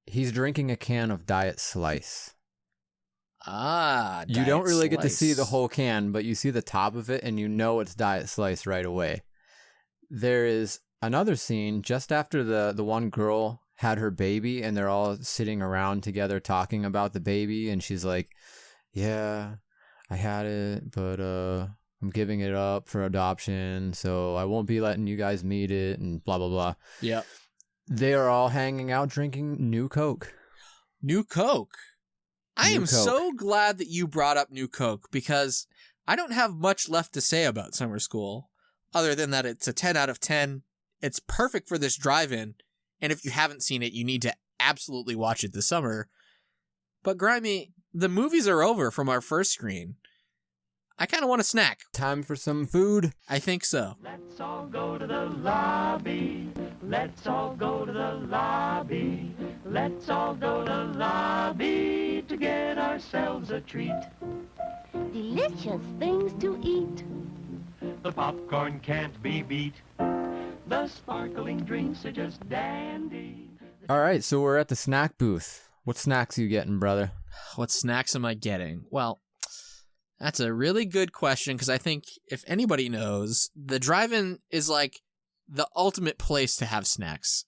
He's drinking a can of Diet Slice. You don't really get to see the whole can, but you see the top of it and you know it's Diet Slice right away. There is another scene just after the one girl had her baby and they're all sitting around together talking about the baby, and she's like, yeah, I had it, but I'm giving it up for adoption, so I won't be letting you guys meet it, and blah, blah, blah. Yeah. They are all hanging out drinking New Coke. New Coke. I am so glad that you brought up New Coke, because I don't have much left to say about Summer School, other than that it's a 10 out of 10. It's perfect for this drive-in, and if you haven't seen it, you need to absolutely watch it this summer. But Grimey, the movies are over from our first screen. I kind of want a snack. Time for some food? I think so. Let's all go to the lobby. Let's all go to the lobby. Let's all go to the lobby to get ourselves a treat. Delicious things to eat. The popcorn can't be beat. The sparkling drinks are just dandy. All right, so we're at the snack booth. What snacks are you getting, brother? What snacks am I getting? Well, that's a really good question, because I think if anybody knows, the drive-in is like the ultimate place to have snacks.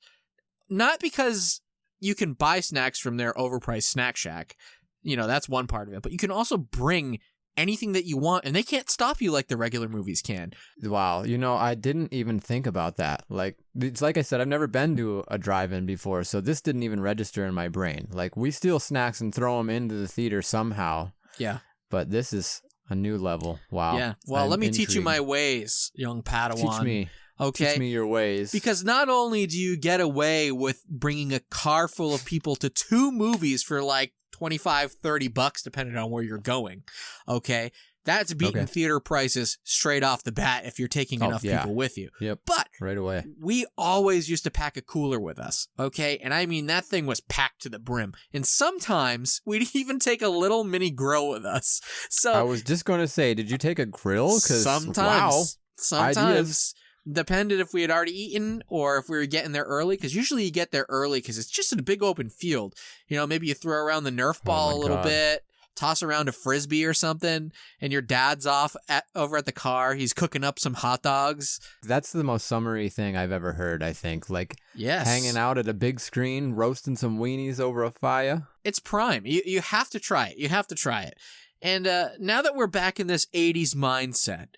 Not because you can buy snacks from their overpriced snack shack. You know, that's one part of it. But you can also bring anything that you want, and they can't stop you like the regular movies can. Wow, you know, I didn't even think about that. Like, it's like I said, I've never been to a drive-in before, so this didn't even register in my brain. Like, we steal snacks and throw them into the theater somehow. Yeah. But this is a new level. Wow. Yeah. Well, I'm let me teach you intrigued. my ways, young Padawan. Teach me. Okay? Teach me your ways. Because not only do you get away with bringing a car full of people to 2 movies for like $25-$30 depending on where you're going, okay? That's beating theater prices straight off the bat if you're taking enough people with you. Yep. But right away. We always used to pack a cooler with us, okay? And I mean, that thing was packed to the brim. And sometimes we'd even take a little mini grill with us. So I was just going to say, did you take a grill? 'Cause, sometimes. Ideas. Depended if we had already eaten or if we were getting there early, because usually you get there early because it's just a big open field. You know, maybe you throw around the Nerf ball a little bit, toss around a Frisbee or something, and your dad's off over at the car. He's cooking up some hot dogs. That's the most summery thing I've ever heard, I think. Like, yes, hanging out at a big screen, roasting some weenies over a fire. It's prime. You have to try it. You have to try it. And now that we're back in this 80s mindset,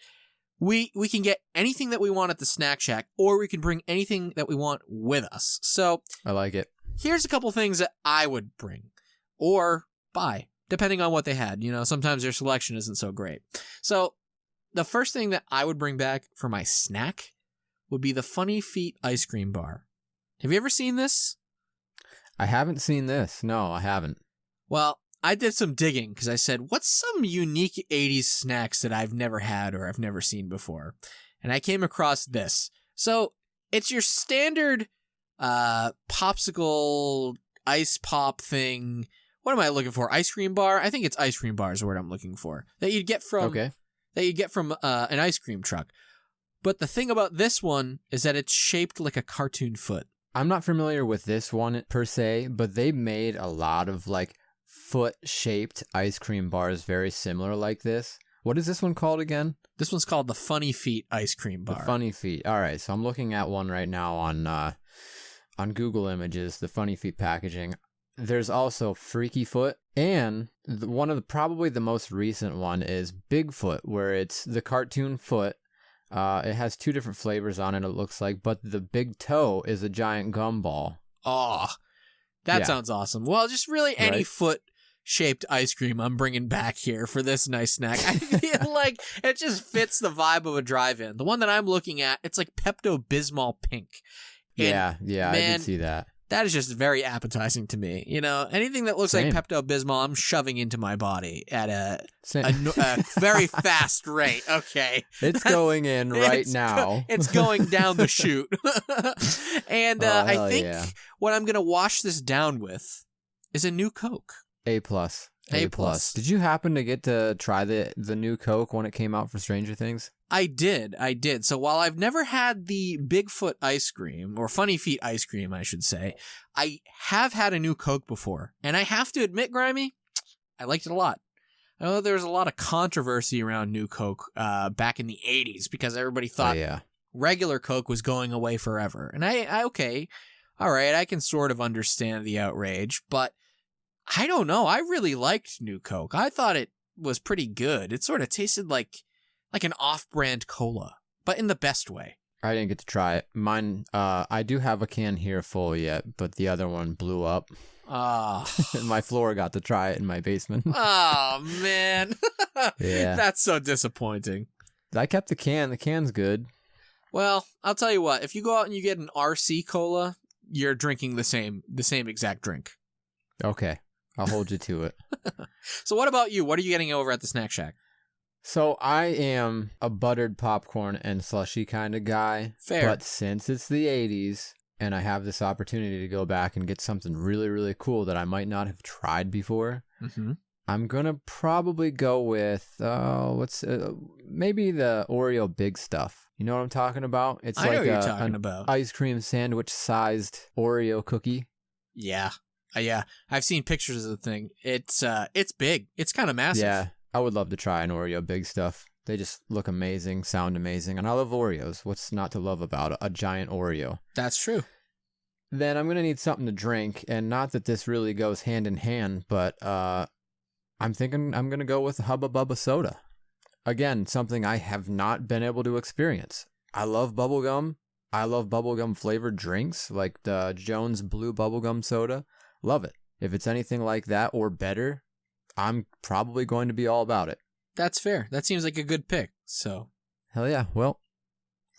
we can get anything that we want at the Snack Shack, or we can bring anything that we want with us. So I like it. Here's a couple things that I would bring or buy, depending on what they had. You know, sometimes their selection isn't so great. So the first thing that I would bring back for my snack would be the Funny Feet ice cream bar. Have you ever seen this? I haven't seen this. No, I haven't. Well, I did some digging because I said, what's some unique 80s snacks that I've never had or I've never seen before? And I came across this. So it's your standard popsicle ice pop thing. What am I looking for? Ice cream bar? I think it's ice cream bar is what I'm looking for. That you'd get from an ice cream truck. But the thing about this one is that it's shaped like a cartoon foot. I'm not familiar with this one per se, but they made a lot of like foot-shaped ice cream bars very similar like this. What is this one called again? This one's called the Funny Feet ice cream bar. The Funny Feet. All right, so I'm looking at one right now on Google Images, the Funny Feet packaging. There's also Freaky Foot, and one of the probably the most recent one is Bigfoot, where it's the cartoon foot. It has 2 different flavors on it, it looks like, but the big toe is a giant gumball. Oh, that sounds awesome. Well, just really any foot-shaped ice cream I'm bringing back here for this nice snack. I feel like it just fits the vibe of a drive-in. The one that I'm looking at, it's like Pepto-Bismol pink. And yeah, man, I did see that. That is just very appetizing to me. You know, anything that looks like Pepto-Bismol, I'm shoving into my body at a very fast rate. Okay. It's going in right now. It's going down the chute. And I think what I'm going to wash this down with is a new Coke. A+. Did you happen to get to try the new Coke when it came out for Stranger Things? I did. So while I've never had the Bigfoot ice cream, or Funny Feet ice cream, I should say, I have had a new Coke before. And I have to admit, Grimey, I liked it a lot. I know there was a lot of controversy around new Coke back in the 80s because everybody thought regular Coke was going away forever. And I all right, I can sort of understand the outrage, but I don't know. I really liked new Coke. I thought it was pretty good. It sort of tasted like an off-brand cola, but in the best way. I didn't get to try it. Mine, I do have a can here full yet, but the other one blew up. My floor got to try it in my basement. Oh, man. Yeah. That's so disappointing. I kept the can. The can's good. Well, I'll tell you what. If you go out and you get an RC cola, you're drinking the same exact drink. Okay. I'll hold you to it. So what about you? What are you getting over at the Snack Shack? So I am a buttered popcorn and slushy kind of guy. Fair. But since it's the 80s and I have this opportunity to go back and get something really, really cool that I might not have tried before, I'm going to probably go with, maybe the Oreo Big Stuff. You know what I'm talking about? It's I know what you're talking about. Ice cream sandwich sized Oreo cookie. Yeah. Yeah. I've seen pictures of the thing. It's big. It's kind of massive. Yeah. I would love to try an Oreo Big Stuff. They just look amazing, sound amazing, and I love Oreos. What's not to love about a giant Oreo? That's true. Then I'm going to need something to drink, and not that this really goes hand in hand, but I'm thinking I'm going to go with Hubba Bubba Soda. Again, something I have not been able to experience. I love bubblegum. I love bubblegum flavored drinks, like the Jones Blue Bubblegum Soda. Love it. If it's anything like that or better, I'm probably going to be all about it. That's fair. That seems like a good pick. So, hell yeah. Well,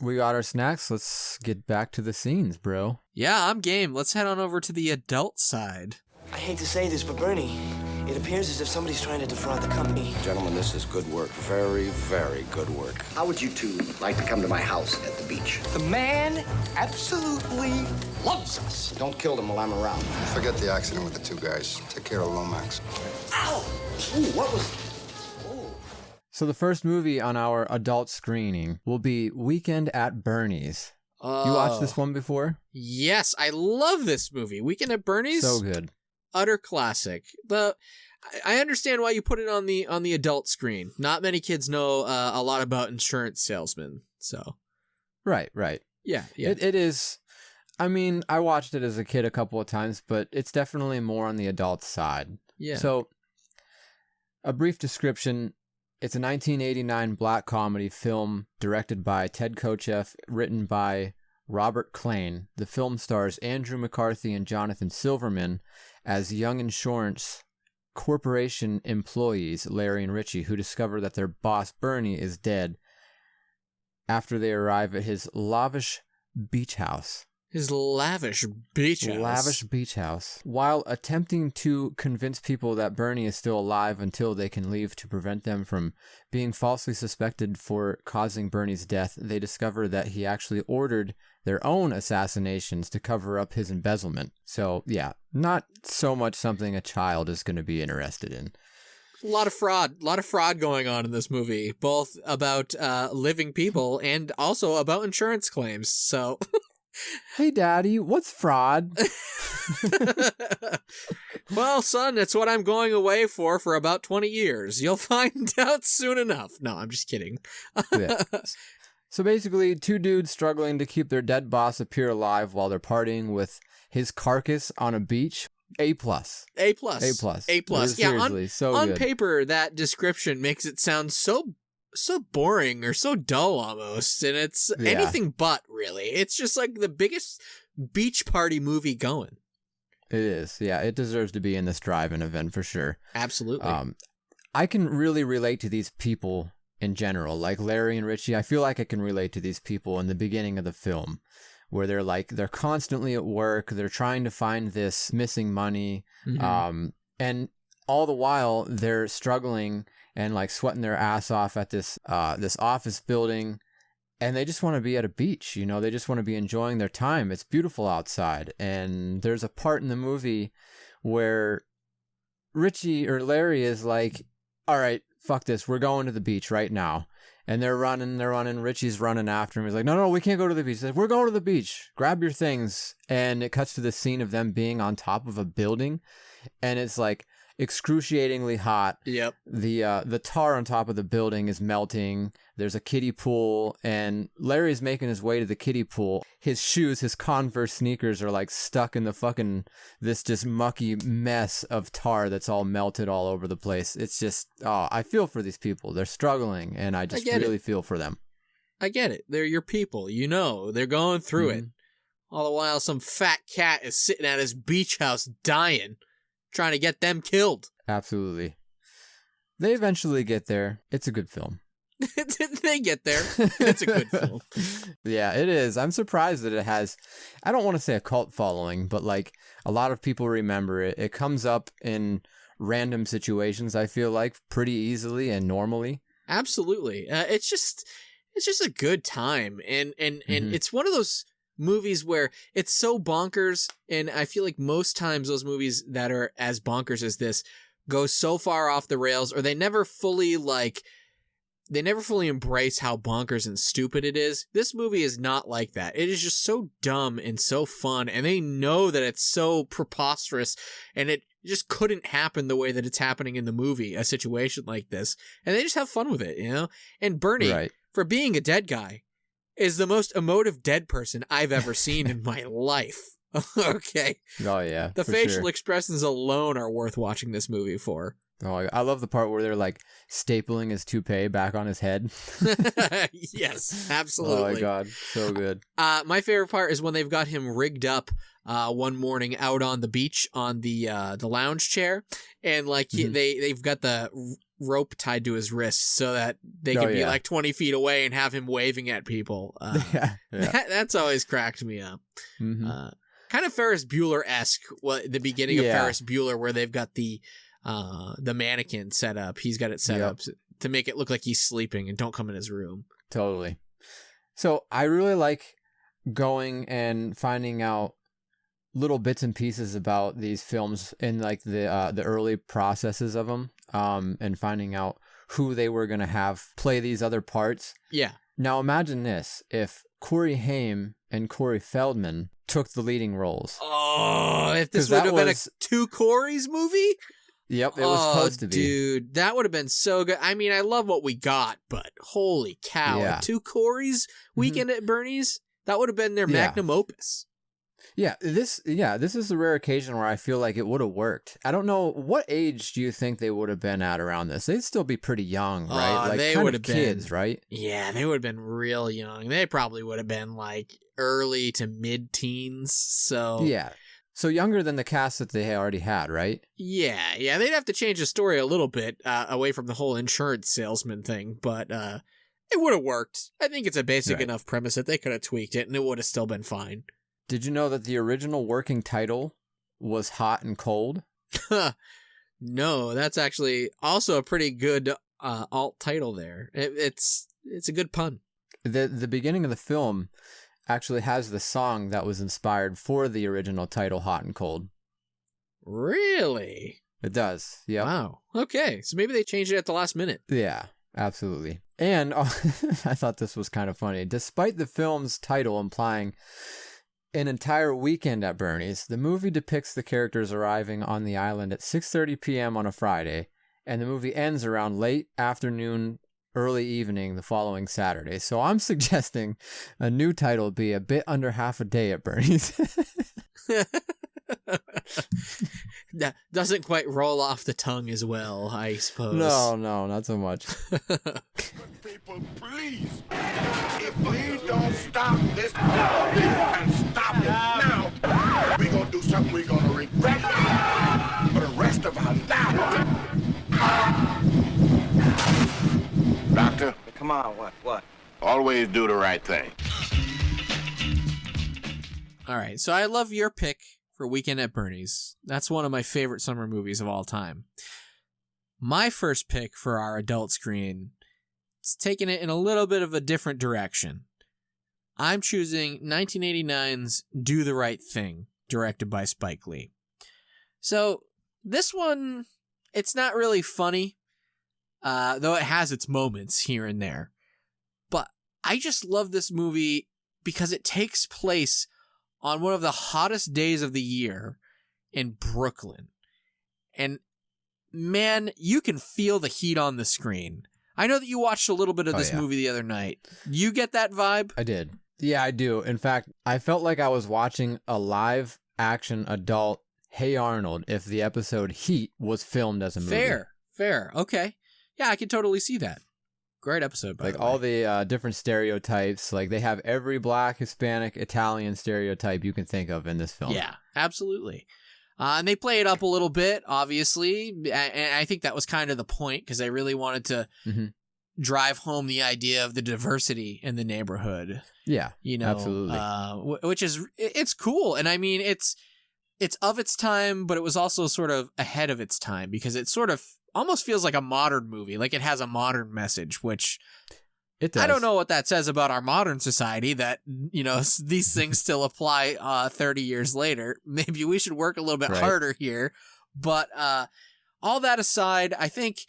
We got our snacks. Let's get back to the scenes, bro. Yeah, I'm game. Let's head on over to the adult side. I hate to say this, but Bernie, it appears as if somebody's trying to defraud the company. Gentlemen, this is good work. Very, very good work. How would you two like to come to my house at the beach? The man absolutely loves us. Don't kill them while I'm around. Forget the accident with the two guys. Take care of Lomax. Ow! Ooh, what was... So the first movie on our adult screening will be Weekend at Bernie's. You watched this one before? Yes, I love this movie. Weekend at Bernie's. So good. Utter classic. I understand why you put it on the adult screen. Not many kids know a lot about insurance salesmen. So. Right. Yeah. It is. I mean, I watched it as a kid a couple of times, but it's definitely more on the adult side. Yeah. So, a brief description. It's a 1989 black comedy film directed by Ted Kochev, written by Robert Klein. The film stars Andrew McCarthy and Jonathan Silverman as young insurance corporation employees, Larry and Richie, who discover that their boss, Bernie, is dead after they arrive at his lavish beach house. His lavish beach house. Lavish beach house. While attempting to convince people that Bernie is still alive until they can leave to prevent them from being falsely suspected for causing Bernie's death, they discover that he actually ordered their own assassinations to cover up his embezzlement. So, yeah, not so much something a child is going to be interested in. A lot of fraud going on in this movie, both about living people and also about insurance claims. So... Hey, Daddy, what's fraud? Well, son, it's what I'm going away for about 20 years. You'll find out soon enough. No, I'm just kidding. Yeah. So basically, two dudes struggling to keep their dead boss appear alive while they're partying with his carcass on a beach. A+. Yeah, Seriously, so on good. paper, that description makes it sound so boring or so dull almost, and it's anything but, really. It's just like the biggest beach party movie going. It is. Yeah, it deserves to be in this drive-in event for sure. Absolutely. I can really relate to these people in general, like Larry and Richie. I feel like I can relate to these people in the beginning of the film, where they're constantly at work, they're trying to find this missing money, and all the while they're struggling and like sweating their ass off at this office building, and they just want to be at a beach, you know, they just want to be enjoying their time. It's beautiful outside, and there's a part in the movie where Richie or Larry is like, all right, fuck this, we're going to the beach right now. And they're running, Richie's running after him. He's like, no, we can't go to the beach. He's like, we're going to the beach. Grab your things. And it cuts to the scene of them being on top of a building. And it's like excruciatingly hot. Yep. The tar on top of the building is melting. There's a kiddie pool. And Larry's making his way to the kiddie pool. His shoes, his Converse sneakers are like stuck in the fucking, this just mucky mess of tar that's all melted all over the place. It's just, I feel for these people. They're struggling, and I just really feel for them. I get it. They're your people. You know, they're going through it. All the while, some fat cat is sitting at his beach house dying, trying to get them killed. Absolutely. They eventually get there. It's a good film. They get there. It's a good film. Yeah, it is. I'm surprised that it has, I don't want to say a cult following, but like a lot of people remember it. It comes up in random situations, I feel like, pretty easily and normally. Absolutely. It's just a good time. And it's one of those movies where it's so bonkers, and I feel like most times those movies that are as bonkers as this go so far off the rails, or they never fully embrace how bonkers and stupid it is. This movie is not like that. It is just so dumb and so fun, and they know that it's so preposterous, and it just couldn't happen the way that it's happening in the movie, a situation like this. And they just have fun with it, you know? And Bernie, for being a dead guy, is the most emotive dead person I've ever seen in my life. Okay. Oh, yeah. The facial expressions alone are worth watching this movie for. Oh, I love the part where they're like stapling his toupee back on his head. Yes, absolutely. Oh my God, so good. My favorite part is when they've got him rigged up one morning out on the beach on the lounge chair, and like they've got the rope tied to his wrist so that they can be like 20 feet away and have him waving at people. That's always cracked me up. Mm-hmm. Kind of Ferris Bueller-esque, the beginning of Ferris Bueller, where they've got the mannequin set up. He's got it set up to make it look like he's sleeping and don't come in his room. Totally. So I really like going and finding out little bits and pieces about these films in like the early processes of them, and finding out who they were going to have play these other parts. Yeah. Now imagine this, if Corey Haim and Corey Feldman took the leading roles. Oh, if this would have been a two Corys movie? Yep, it was supposed to be. Dude, that would have been so good. I mean, I love what we got, but holy cow, a two Corys Weekend at Bernie's? That would have been their magnum opus. Yeah, this is a rare occasion where I feel like it would have worked. I don't know, what age do you think they would have been at around this? They'd still be pretty young, right? Like they kind would of have kids, been, right? Yeah, they would have been real young. They probably would have been like early to mid-teens. So younger than the cast that they already had, right? Yeah, they'd have to change the story a little bit away from the whole insurance salesman thing, but it would have worked. I think it's a basic enough premise that they could have tweaked it and it would have still been fine. Did you know that the original working title was Hot and Cold? No, that's actually also a pretty good alt title there. It's a good pun. The beginning of the film actually has the song that was inspired for the original title, Hot and Cold. Really? It does, yeah. Wow. Okay, so maybe they changed it at the last minute. Yeah, absolutely. And I thought this was kind of funny. Despite the film's title implying an entire weekend at Bernie's, the movie depicts the characters arriving on the island at 6:30 p.m. on a Friday, and the movie ends around late afternoon, early evening the following Saturday. So I'm suggesting a new title be A Bit Under Half a Day at Bernie's. That doesn't quite roll off the tongue as well, I suppose. No, not so much. People, please, if we don't stop this and stop it now, we're going to do something we're going to regret for the rest of our lives. Doctor? Come on, what? Always do the right thing. All right, so I love your pick for Weekend at Bernie's. That's one of my favorite summer movies of all time. My first pick for our adult screen, it's taking it in a little bit of a different direction. I'm choosing 1989's Do the Right Thing, directed by Spike Lee. So this one, it's not really funny, though it has its moments here and there. But I just love this movie because it takes place on one of the hottest days of the year in Brooklyn. And man, you can feel the heat on the screen. I know that you watched a little bit of this movie the other night. You get that vibe? I did. Yeah, I do. In fact, I felt like I was watching a live action adult Hey Arnold if the episode Heat was filmed as a movie. Fair. Okay. Yeah, I can totally see that. Great episode, by the way. Like all the different stereotypes. Like they have every Black, Hispanic, Italian stereotype you can think of in this film. Yeah, absolutely. And they play it up a little bit, obviously. And I think that was kind of the point because they really wanted to drive home the idea of the diversity in the neighborhood. Yeah, absolutely. Which is, it's cool. And I mean, it's of its time, but it was also sort of ahead of its time because it sort of almost feels like a modern movie, like it has a modern message, which it does. I don't know what that says about our modern society that, these things still apply 30 years later. Maybe we should work a little bit harder here. But all that aside, I think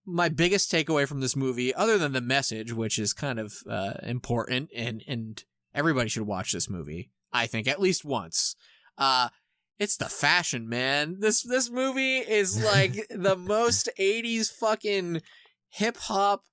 my biggest takeaway from this movie, other than the message, which is kind of important and everybody should watch this movie, I think, at least once, it's the fashion, man. This movie is like the most 80s fucking hip-hop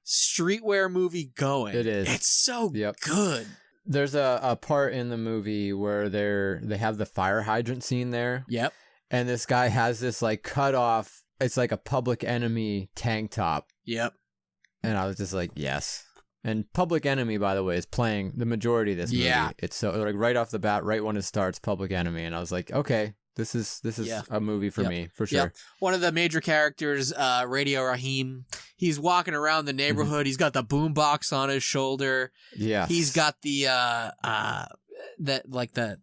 streetwear movie going. It is. It's so good. There's a part in the movie where they have the fire hydrant scene there. Yep. And this guy has this like cut off, it's like a Public Enemy tank top. Yep. And I was just like, yes. And Public Enemy, by the way, is playing the majority of this movie. Yeah. It's so like right off the bat, right when it starts, Public Enemy. And I was like, okay, This is a movie for me, for sure. One of the major characters, Radio Raheem, he's walking around the neighborhood. He's got the boombox on his shoulder. Yeah. He's got the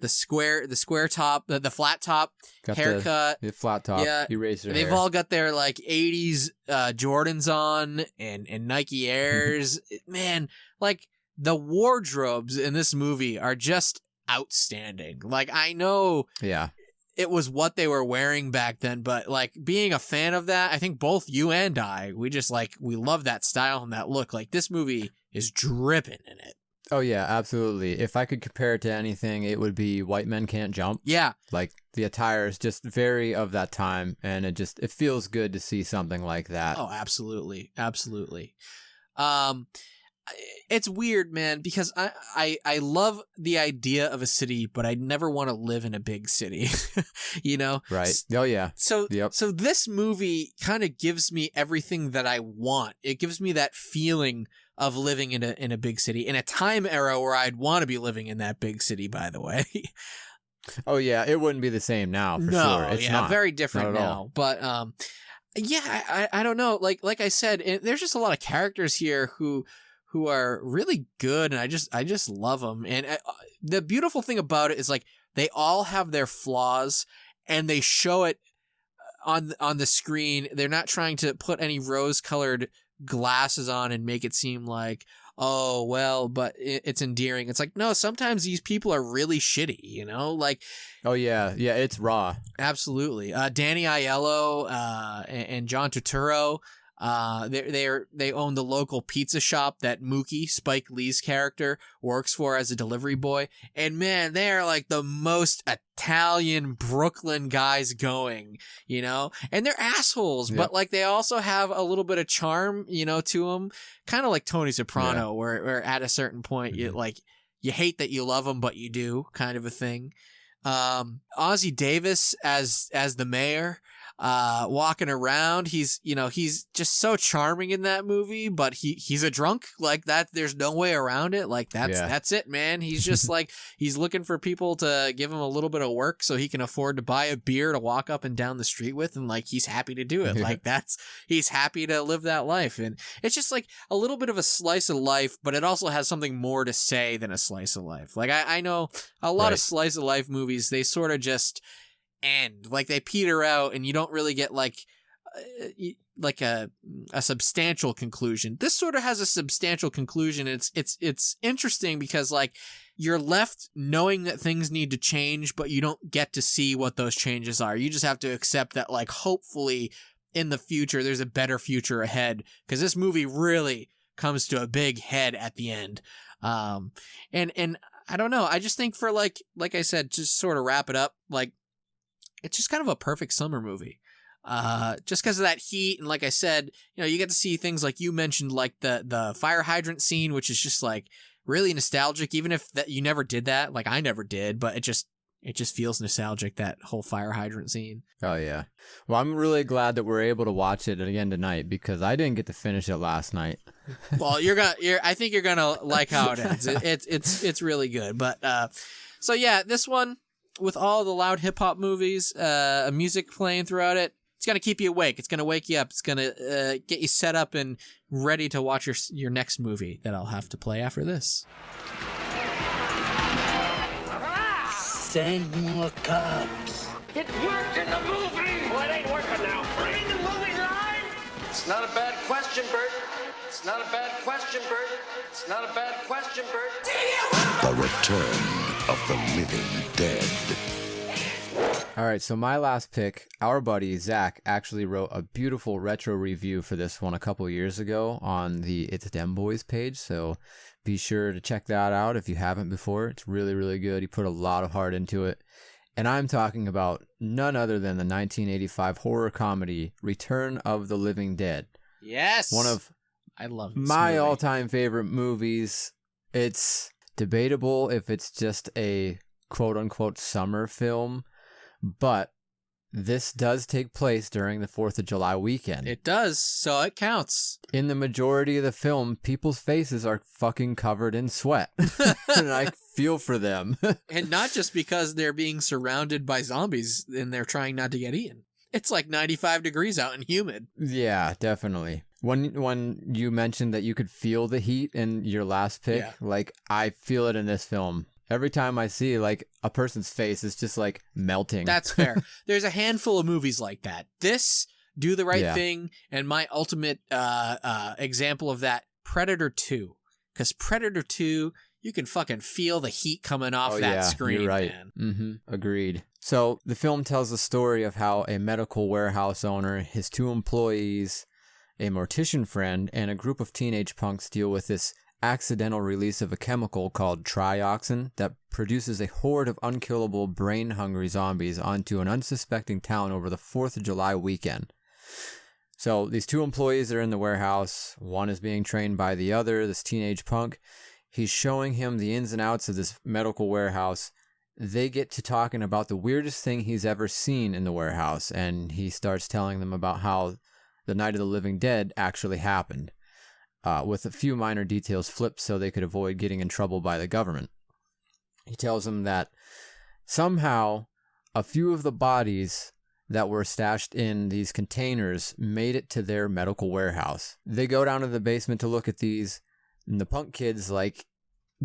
square top, the flat top haircut. The flat top. Yeah. Eraser They've hair. all got their like 80s Jordans on and Nike Airs. Man, like the wardrobes in this movie are just outstanding. Like, I know it was what they were wearing back then, but like being a fan of that, I think both you and I, we love that style and that look. Like, this movie is dripping in it. Oh yeah, absolutely. If I could compare it to anything, it would be White Men Can't Jump. Yeah. Like, the attire is just very of that time, and it feels good to see something like that. Oh, absolutely. Absolutely. It's weird, man, because I love the idea of a city, but I never want to live in a big city, you know? Right. Oh, yeah. So this movie kind of gives me everything that I want. It gives me that feeling of living in a big city, in a time era where I'd want to be living in that big city, by the way. Oh, yeah. It wouldn't be the same now, for sure. It's not. Very different not at now. all. But, I don't know. Like I said, there's just a lot of characters here who are really good, and I just love them. And the beautiful thing about it is, like, they all have their flaws, and they show it on the screen. They're not trying to put any rose-colored glasses on and make it seem like, oh, well, but it's endearing. It's like, no, sometimes these people are really shitty, you know? Like, oh, yeah. Yeah, it's raw. Absolutely. Danny Aiello and John Turturro, they own the local pizza shop that Mookie, Spike Lee's character, works for as a delivery boy. And man, they are like the most Italian Brooklyn guys going, you know? And they're assholes, but like they also have a little bit of charm, you know, to them. Kind of like Tony Soprano, where at a certain point you hate that you love him, but you do, kind of a thing. Ozzie Davis as the mayor, walking around, he's just so charming in that movie, but he's a drunk like that. There's no way around it. Like, that's it, man. He's just like, he's looking for people to give him a little bit of work so he can afford to buy a beer to walk up and down the street with, and like, he's happy to do it. Like, he's happy to live that life. And it's just like a little bit of a slice of life, but it also has something more to say than a slice of life. Like, I know a lot of slice of life movies, they sort of just end, like they peter out, and you don't really get like a substantial conclusion. This sort of has a substantial conclusion. It's interesting because like you're left knowing that things need to change, but you don't get to see what those changes are. You just have to accept that, like, hopefully in the future there's a better future ahead, because this movie really comes to a big head at the end. And I don't know, I just think for like I said, just sort of wrap it up, like, it's just kind of a perfect summer movie. Just because of that heat. And like I said, you know, you get to see things like you mentioned, like the fire hydrant scene, which is just like really nostalgic, even if that you never did that. Like, I never did, but it just feels nostalgic, that whole fire hydrant scene. Oh, yeah. Well, I'm really glad that we're able to watch it again tonight, because I didn't get to finish it last night. Well, I think you're gonna like how it ends. It's really good. But so yeah, this one, with all the loud hip hop movies, music playing throughout it, it's gonna keep you awake. It's gonna wake you up. It's gonna get you set up and ready to watch your next movie that I'll have to play after this. Send more cops. It worked in the movie! Well, it ain't working now. Bring the movie line! It's not a bad question, Bert. It's not a bad question, Bert. It's not a bad question, Bert. The Return of the Living Dead. All right, so my last pick, our buddy Zach actually wrote a beautiful retro review for this one a couple years ago on the It's Dem Boys page, so be sure to check that out if you haven't before. It's really, really good. He put a lot of heart into it. And I'm talking about none other than the 1985 horror comedy Return of the Living Dead. Yes! One of I love my all-time favorite movies. It's debatable if it's just a quote-unquote summer film, but this does take place during the 4th of July weekend. It does, so it counts. In the majority of the film, people's faces are fucking covered in sweat. And I feel for them. And not just because they're being surrounded by zombies and they're trying not to get eaten. It's like 95 degrees out and humid. Yeah, definitely. When you mentioned that you could feel the heat in your last pick, like, I feel it in this film. Every time I see, like, a person's face, it's just, like, melting. That's fair. There's a handful of movies like that. This, Do the Right Thing, and my ultimate example of that, Predator 2. Because Predator 2, you can fucking feel the heat coming off that screen, you're right. man. Mm-hmm. Agreed. So the film tells the story of how a medical warehouse owner, his 2 employees, a mortician friend, and a group of teenage punks deal with this accidental release of a chemical called trioxin that produces a horde of unkillable, brain-hungry zombies onto an unsuspecting town over the 4th of July weekend. So these 2 employees are in the warehouse. One is being trained by the other, this teenage punk. He's showing him the ins and outs of this medical warehouse. They get to talking about the weirdest thing he's ever seen in the warehouse, and he starts telling them about how the Night of the Living Dead actually happened, with a few minor details flipped so they could avoid getting in trouble by the government. He tells them that somehow a few of the bodies that were stashed in these containers made it to their medical warehouse. They go down to the basement to look at these, and the punk kids, like,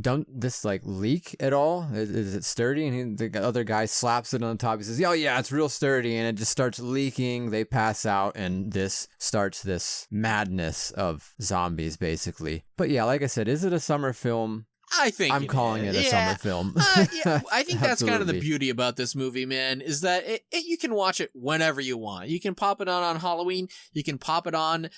don't this, like, leak at all? Is it sturdy? And the other guy slaps it on top. He says, oh yeah, it's real sturdy. And it just starts leaking. They pass out, and this starts this madness of zombies, basically. But yeah, like I said, is it a summer film? I think I'm calling it a summer film. I think that's kind of the beauty about this movie, man, is that you can watch it whenever you want. You can pop it on Halloween. You can pop it on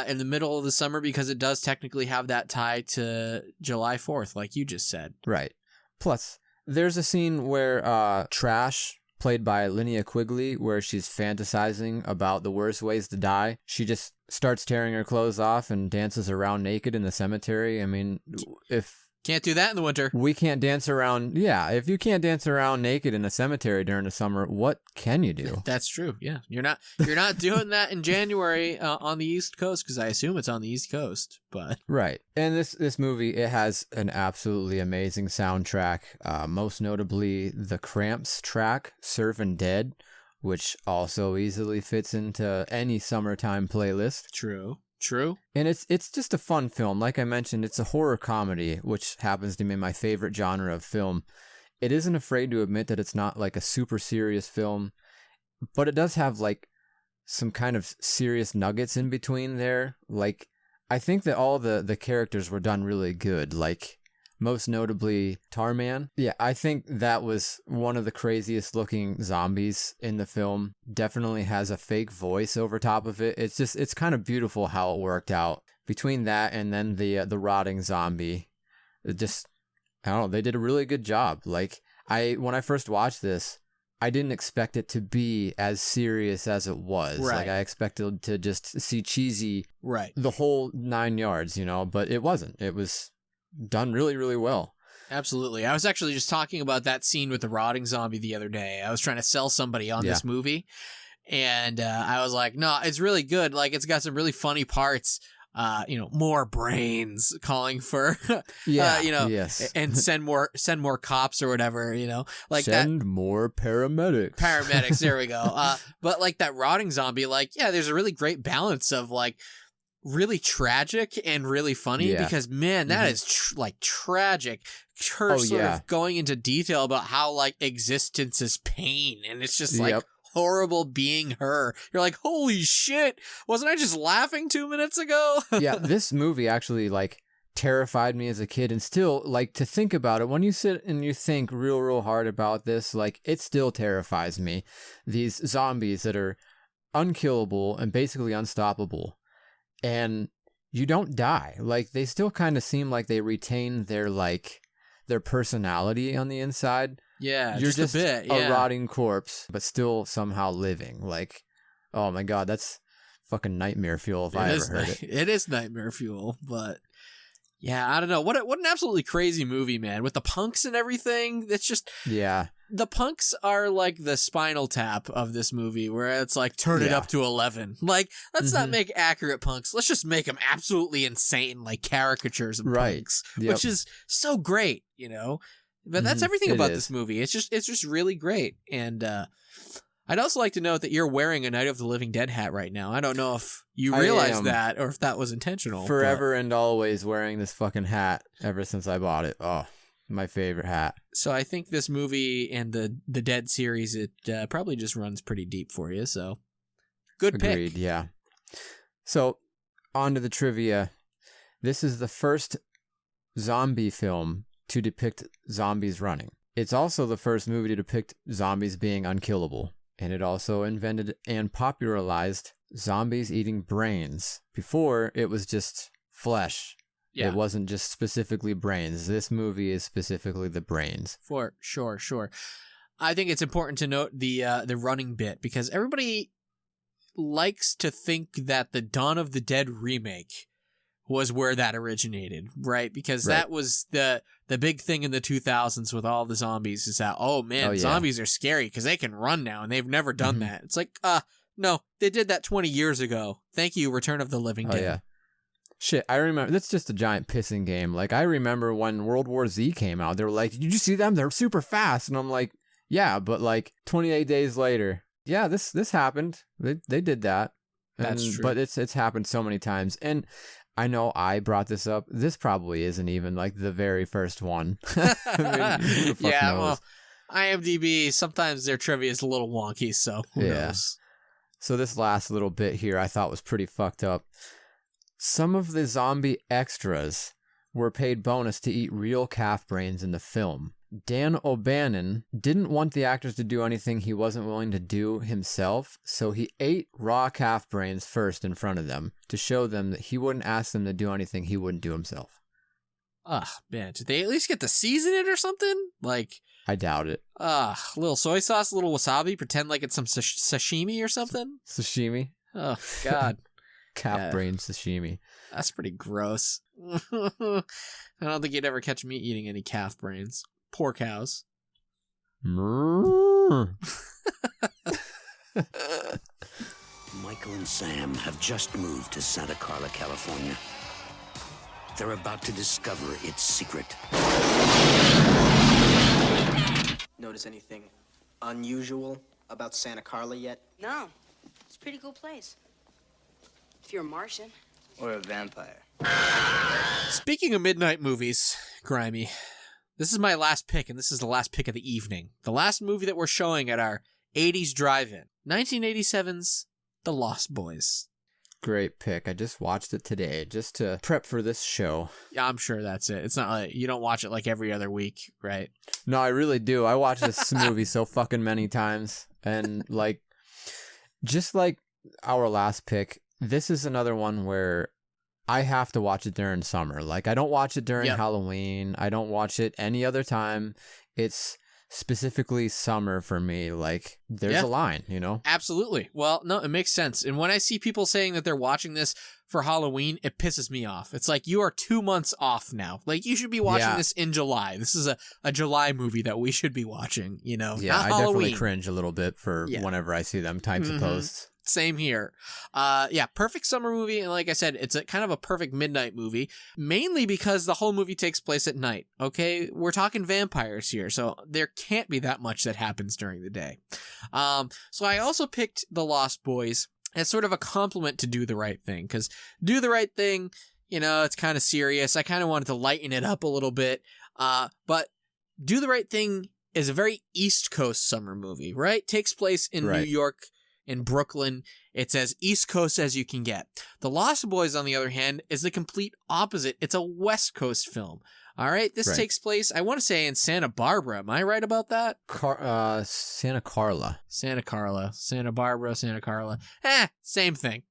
in the middle of the summer because it does technically have that tie to July 4th, like you just said. Right. Plus, there's a scene where Trash, played by Linnea Quigley, where she's fantasizing about the worst ways to die. She just starts tearing her clothes off and dances around naked in the cemetery. I mean, Can't do that in the winter. We can't dance around. Yeah, if you can't dance around naked in a cemetery during the summer, what can you do? That's true. Yeah, you're not doing that in January on the East Coast, because I assume it's on the East Coast. But right, and this movie, it has an absolutely amazing soundtrack. Most notably, the Cramps track "Surfin' Dead," which also easily fits into any summertime playlist. True. And it's just a fun film. Like I mentioned, it's a horror comedy, which happens to be my favorite genre of film. It isn't afraid to admit that it's not like a super serious film, but it does have like some kind of serious nuggets in between there. Like, I think that all the characters were done really good. Like, most notably Tarman. Yeah, I think that was one of the craziest looking zombies in the film. Definitely has a fake voice over top of it. It's kind of beautiful how it worked out. Between that and then the rotting zombie, I don't know, they did a really good job. Like, when I first watched this, I didn't expect it to be as serious as it was. Right. Like, I expected to just see cheesy, right, the whole 9 yards, but it wasn't. It was done really, really well. Absolutely. I was actually just talking about that scene with the rotting zombie the other day. I was trying to sell somebody on this movie, and I was like, no, it's really good. Like, it's got some really funny parts. More brains, calling for, yes, and send more cops or whatever, like send more paramedics. Paramedics, there we go. But like that rotting zombie, like, yeah, there's a really great balance of like really tragic and really funny because, man, that is tragic. Her sort of going into detail about how like existence is pain, and it's just like horrible being her. You're like, holy shit, wasn't I just laughing 2 minutes ago? Yeah, this movie actually like terrified me as a kid, and still, like, to think about it, when you sit and you think real hard about this, like, it still terrifies me. These zombies that are unkillable and basically unstoppable, and you don't die. Like, they still kind of seem like they retain their personality on the inside. Yeah, you're just a bit. a rotting corpse, but still somehow living. Like, oh my god, that's fucking nightmare fuel if I ever heard it. It is nightmare fuel, but yeah, I don't know. What an absolutely crazy movie, man, with the punks and everything. It's just The punks are like the Spinal Tap of this movie, where it's like, turn it up to 11. Like, let's not make accurate punks. Let's just make them absolutely insane, like caricatures of punks, which is so great, you know? But that's everything about this movie. It's just really great. And I'd also like to note that you're wearing a Night of the Living Dead hat right now. I don't know if you realized that or if that was intentional. Forever and always wearing this fucking hat ever since I bought it. Oh, my favorite hat. So I think this movie and the Dead series, it probably just runs pretty deep for you. So good pick. Agreed, yeah. So on to the trivia. This is the first zombie film to depict zombies running. It's also the first movie to depict zombies being unkillable. And it also invented and popularized zombies eating brains. Before, it was just flesh. Yeah. It wasn't just specifically brains. This movie is specifically the brains. For sure. I think it's important to note the running bit, because everybody likes to think that the Dawn of the Dead remake was where that originated, right? Because that was the big thing in the 2000s with all the zombies, is that, zombies are scary because they can run now, and they've never done that. It's like, no, they did that 20 years ago. Thank you, Return of the Living Dead. Yeah. Shit, I remember, that's just a giant pissing game. Like, I remember when World War Z came out, they were like, did you see them? They're super fast. And I'm like, yeah, but like 28 days later, yeah, this happened. They did that. That's true. But it's happened so many times. And I know I brought this up. This probably isn't even like the very first one. I mean, who the fuck knows? Well, IMDb, sometimes their trivia is a little wonky, so who knows? So this last little bit here I thought was pretty fucked up. Some of the zombie extras were paid bonus to eat real calf brains in the film. Dan O'Bannon didn't want the actors to do anything he wasn't willing to do himself, so he ate raw calf brains first in front of them to show them that he wouldn't ask them to do anything he wouldn't do himself. Ugh, man, did they at least get to season it or something? Like, I doubt it. A little soy sauce, a little wasabi, pretend like it's some sashimi or something? Sashimi? Oh, God. Calf brain sashimi. That's pretty gross. I don't think you'd ever catch me eating any calf brains. Poor cows. Michael and Sam have just moved to Santa Carla, California. They're about to discover its secret. Notice anything unusual about Santa Carla yet? No. It's a pretty cool place. If you're a Martian. Or a vampire. Speaking of midnight movies, Grimey, this is my last pick, and this is the last pick of the evening. The last movie that we're showing at our 80s drive-in. 1987's The Lost Boys. Great pick. I just watched it today just to prep for this show. Yeah, I'm sure that's it. It's not like you don't watch it like every other week, right? No, I really do. I watch this movie so fucking many times. And like, just like our last pick, this is another one where I have to watch it during summer. Like, I don't watch it during Halloween. I don't watch it any other time. It's specifically summer for me. Like, there's a line, you know? Absolutely. Well, no, it makes sense. And when I see people saying that they're watching this for Halloween, it pisses me off. It's like, you are 2 months off now. Like, you should be watching this in July. This is a July movie that we should be watching, you know? Yeah, not I Halloween. definitely cringe a little bit for whenever I see them types of posts. Same here. Perfect summer movie, and like I said, it's a kind of a perfect midnight movie, mainly because the whole movie takes place at night, okay? We're talking vampires here, so there can't be that much that happens during the day. So I also picked The Lost Boys as sort of a compliment to Do the Right Thing, because Do the Right Thing, you know, it's kind of serious. I kind of wanted to lighten it up a little bit, but Do the Right Thing is a very East Coast summer movie, right? Takes place in New York, in Brooklyn. It's as East Coast as you can get. The Lost Boys, on the other hand, is the complete opposite. It's a West Coast film. All right? This takes place, I want to say, in Santa Barbara. Am I right about that? Santa Carla. Santa Carla. Santa Barbara, Santa Carla. Same thing.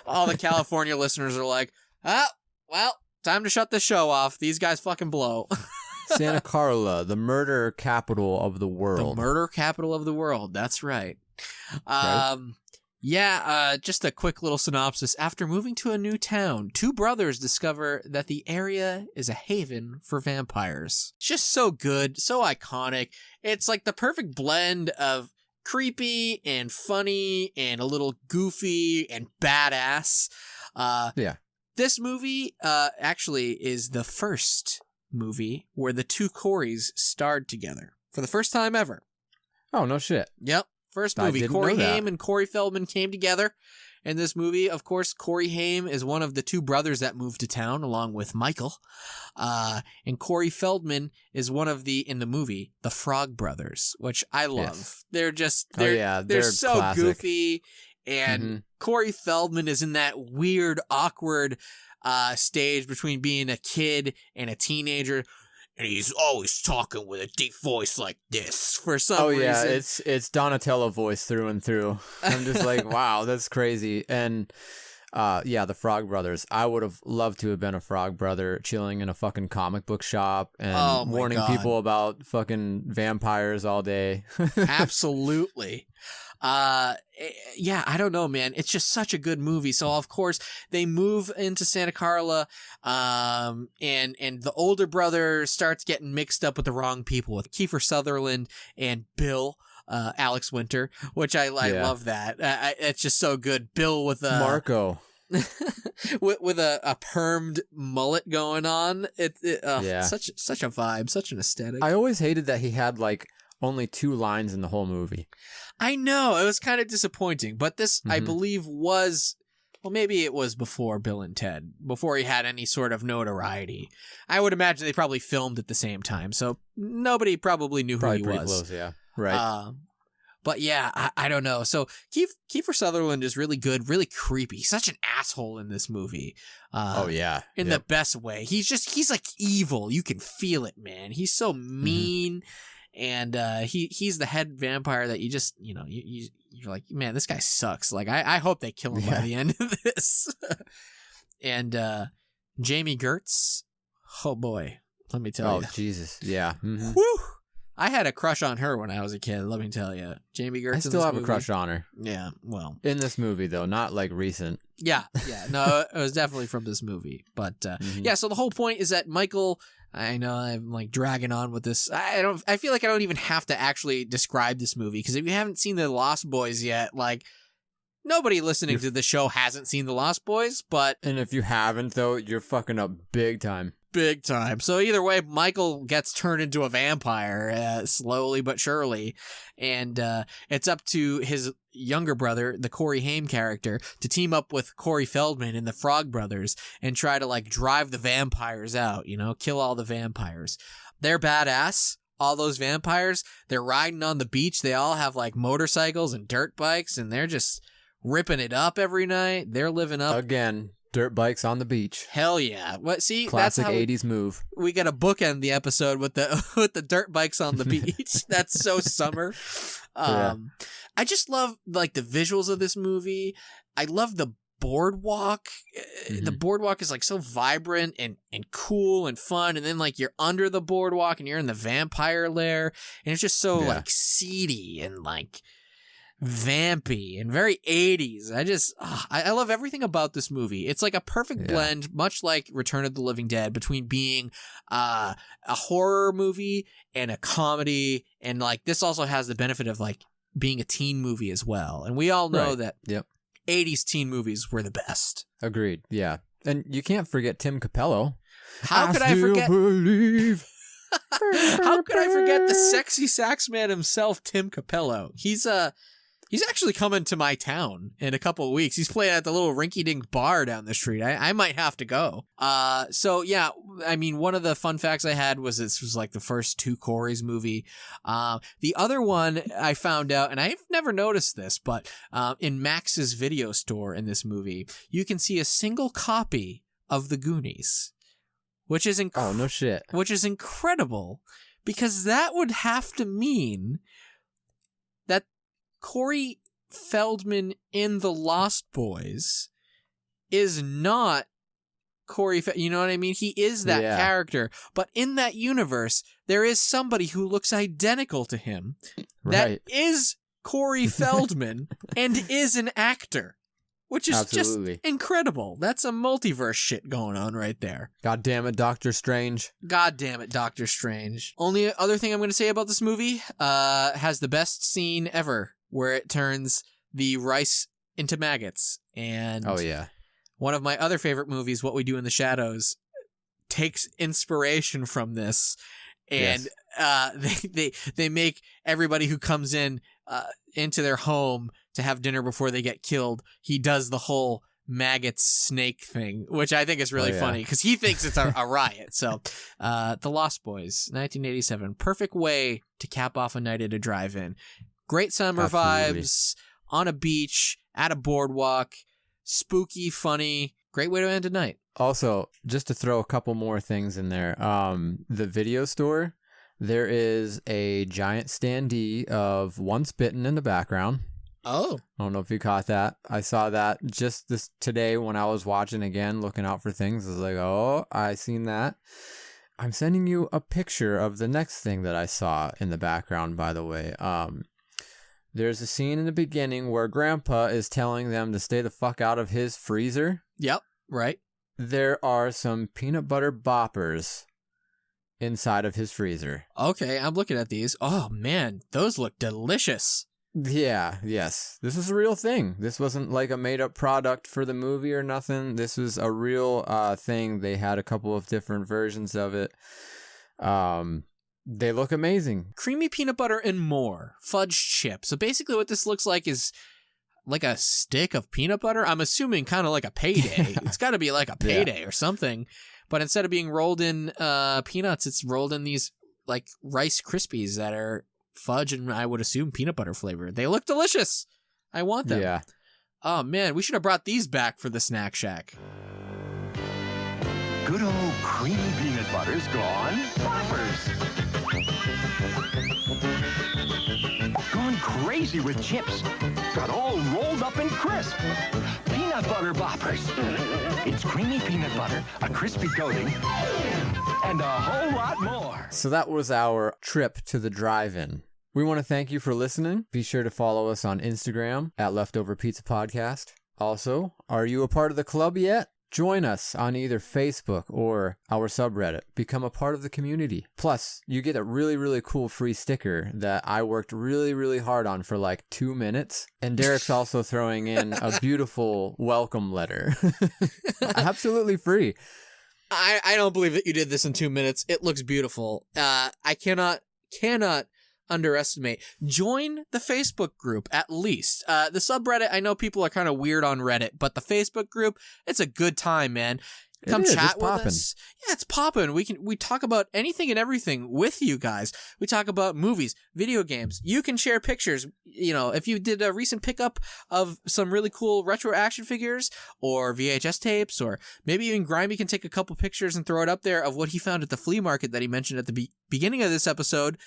All the California listeners are like, well, time to shut the show off. These guys fucking blow. Santa Carla, the murder capital of the world. The murder capital of the world. That's right. Yeah, just a quick little synopsis. After moving to a new town, two brothers discover that the area is a haven for vampires. It's just so good, so iconic. It's like the perfect blend of creepy and funny and a little goofy and badass. Yeah. This movie actually is the first movie where the two Coreys starred together for the first time ever. Oh, no shit. Yep. First movie, Corey Haim and Corey Feldman came together in this movie. Of course, Corey Haim is one of the two brothers that moved to town along with Michael. And Corey Feldman is one of in the movie, the Frog Brothers, which I love. Yes. They're just, they're so classic. Goofy. And Corey Feldman is in that weird, awkward stage between being a kid and a teenager. And he's always talking with a deep voice like this for some reason. Oh, yeah, it's Donatello voice through and through. I'm just like, wow, that's crazy. And, the Frog Brothers. I would have loved to have been a Frog Brother chilling in a fucking comic book shop and warning people about fucking vampires all day. Absolutely. I don't know, man. It's just such a good movie. So of course they move into Santa Carla, and the older brother starts getting mixed up with the wrong people, with Kiefer Sutherland and Bill, Alex Winter, which I love that. It's just so good. Bill with Marco. with a permed mullet going on. Such a vibe, such an aesthetic. I always hated that he had like only 2 lines in the whole movie. I know, it was kind of disappointing, but this, I believe, was, well, maybe it was before Bill and Ted, before he had any sort of notoriety. I would imagine they probably filmed at the same time, so nobody probably knew who he was. Close, yeah. Right. But yeah, I don't know. So Kiefer Sutherland is really good, really creepy. He's such an asshole in this movie. In the best way. He's like evil. You can feel it, man. He's so mean. And he's the head vampire that you just, you're like, man, this guy sucks. Like, I hope they kill him by the end of this. And Jamie Gertz, oh boy, let me tell you. Oh, Jesus, yeah. Mm-hmm. Woo! I had a crush on her when I was a kid, let me tell you. Jamie Gertz. I still have a crush on her. Yeah, well. In this movie, though, not like recent. Yeah. No, it was definitely from this movie. But so the whole point is that Michael... I know I'm like dragging on with this. I feel like I don't even have to actually describe this movie, because if you haven't seen The Lost Boys yet, like, nobody listening to the show hasn't seen The Lost Boys, but... And if you haven't, though, you're fucking up big time. Big time. So either way, Michael gets turned into a vampire, slowly but surely, and it's up to his younger brother, the Corey Haim character, to team up with Corey Feldman and the Frog Brothers and try to like drive the vampires out, kill all the vampires. They're badass. All those vampires, they're riding on the beach. They all have like motorcycles and dirt bikes, and they're just ripping it up every night. They're living up. Again. Dirt bikes on the beach. Hell yeah! What? See, classic that's how 80s move. We got to bookend the episode with the dirt bikes on the beach. That's so summer. I just love like the visuals of this movie. I love the boardwalk. The boardwalk is like so vibrant and cool and fun. And then like you're under the boardwalk and you're in the vampire lair, and it's just so like seedy and like vampy and very 80s. I love everything about this movie. It's like a perfect blend, much like Return of the Living Dead, between being a horror movie and a comedy, and like this also has the benefit of like being a teen movie as well. And we all know that 80s teen movies were the best. Agreed. Yeah. And you can't forget Tim Capello. How could I forget the sexy sax man himself, Tim Capello? He's actually coming to my town in a couple of weeks. He's playing at the little rinky-dink bar down the street. I might have to go. So yeah, I mean, one of the fun facts I had was this was like the first 2 Coreys movie. The other one I found out, and I've never noticed this, but in Max's video store in this movie, you can see a single copy of the Goonies, which is oh no shit, which is incredible, because that would have to mean that Corey Feldman in The Lost Boys is not Corey, you know what I mean? He is that character, but in that universe, there is somebody who looks identical to him that is Corey Feldman and is an actor, which is Absolutely. just incredible. That's a multiverse shit going on right there. God damn it, Doctor Strange. God damn it, Doctor Strange. Only other thing I'm going to say about this movie, has the best scene ever where it turns the rice into maggots. And Oh, yeah. one of my other favorite movies, What We Do in the Shadows, takes inspiration from this. And they make everybody who comes in into their home to have dinner before they get killed. He does the whole maggot snake thing, which I think is really funny because he thinks it's a riot. So The Lost Boys, 1987. Perfect way to cap off a night at a drive-in. Great summer vibes, on a beach, at a boardwalk, spooky, funny. Great way to end a night. Also, just to throw a couple more things in there, the video store, there is a giant standee of Once Bitten in the background. Oh. I don't know if you caught that. I saw that just today when I was watching again, looking out for things. I was like, oh, I seen that. I'm sending you a picture of the next thing that I saw in the background, by the way. There's a scene in the beginning where Grandpa is telling them to stay the fuck out of his freezer. Yep, right. There are some peanut butter boppers inside of his freezer. Okay, I'm looking at these. Oh, man, those look delicious. Yeah, yes. This is a real thing. This wasn't like a made-up product for the movie or nothing. This was a real thing. They had a couple of different versions of it. They look amazing. Creamy peanut butter and more. Fudge chip. So basically what this looks like is like a stick of peanut butter. I'm assuming kind of like a payday. It's got to be like a payday or something. But instead of being rolled in peanuts, it's rolled in these like Rice Krispies that are fudge and I would assume peanut butter flavored. They look delicious. I want them. Yeah. Oh man, we should have brought these back for the Snack Shack. Good old creamy peanut butter's gone boppers. Gone crazy with chips. Got all rolled up and crisp. Peanut butter boppers. It's creamy peanut butter, a crispy coating, and a whole lot more. So that was our trip to the drive-in. We want to thank you for listening. Be sure to follow us on Instagram at Leftover Pizza Podcast. Also, are you a part of the club yet? Join us on either Facebook or our subreddit. Become a part of the community. Plus, you get a really, really cool free sticker that I worked really, really hard on for like 2 minutes. And Derek's also throwing in a beautiful welcome letter. Absolutely free. I don't believe that you did this in 2 minutes. It looks beautiful. I cannot underestimate. Join the Facebook group, at least. The subreddit, I know people are kind of weird on Reddit, but the Facebook group, it's a good time, man. Come chat with us. Yeah, it's popping. We talk about anything and everything with you guys. We talk about movies, video games. You can share pictures. You know, if you did a recent pickup of some really cool retro action figures or VHS tapes, or maybe even Grimey can take a couple pictures and throw it up there of what he found at the flea market that he mentioned at the beginning of this episode.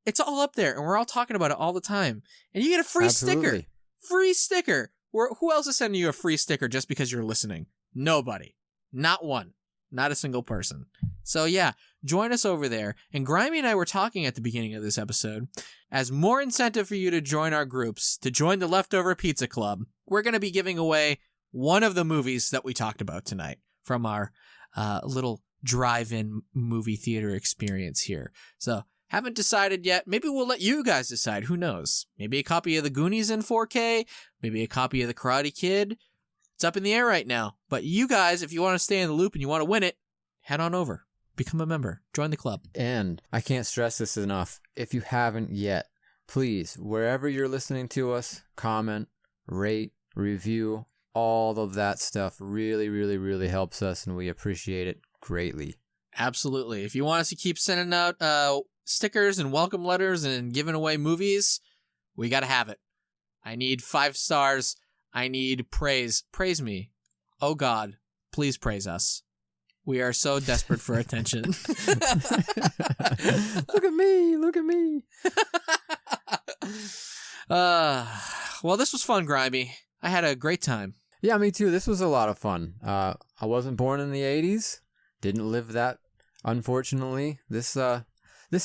It's all up there, and we're all talking about it all the time. And you get a free sticker. Free sticker. Who else is sending you a free sticker just because you're listening? Nobody. Not one. Not a single person. So yeah, join us over there. And Grimey and I were talking at the beginning of this episode, as more incentive for you to join our groups, to join the Leftover Pizza Club, we're going to be giving away one of the movies that we talked about tonight from our little drive-in movie theater experience here. So haven't decided yet. Maybe we'll let you guys decide. Who knows? Maybe a copy of the Goonies in 4K. Maybe a copy of the Karate Kid. It's up in the air right now. But you guys, if you want to stay in the loop and you want to win it, head on over. Become a member. Join the club. And I can't stress this enough. If you haven't yet, please, wherever you're listening to us, comment, rate, review. All of that stuff really, really, really helps us, and we appreciate it greatly. Absolutely. If you want us to keep sending out stickers and welcome letters and giving away movies, we got to have it. I need 5 stars. I need praise. Praise me. Oh God, please praise us. We are so desperate for attention. Look at me. Look at me. Well, this was fun, Grimey. I had a great time. Yeah, me too. This was a lot of fun. I wasn't born in the 80s. Didn't live that, unfortunately. This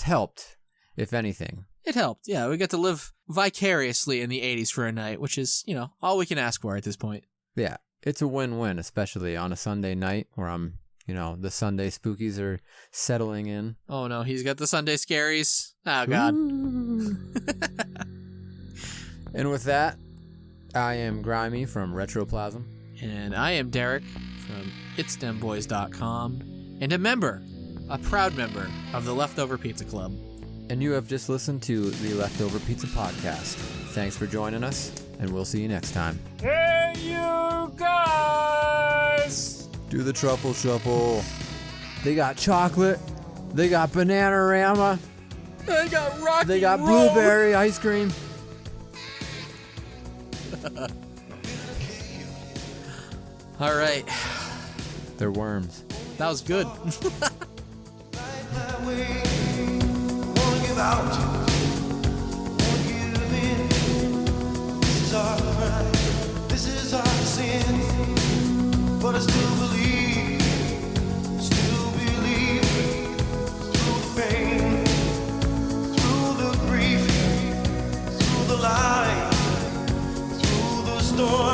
helped, if anything. It helped. Yeah, we got to live vicariously in the 80s for a night, which is, all we can ask for at this point. Yeah, it's a win-win, especially on a Sunday night where the Sunday spookies are settling in. Oh no, he's got the Sunday scaries. Oh God. And with that, I am Grimey from Retroplasm. And I am Derek from itsdemboys.com. And a proud member of the Leftover Pizza Club. And you have just listened to the Leftover Pizza Podcast. Thanks for joining us, and we'll see you next time. Hey, you guys! Do the truffle shuffle. They got chocolate. They got Bananarama. They got rock. They got blueberry ice cream. All right. They're worms. That was good. This is our sin, but I still believe through the pain, through the grief, through the light, through the storm.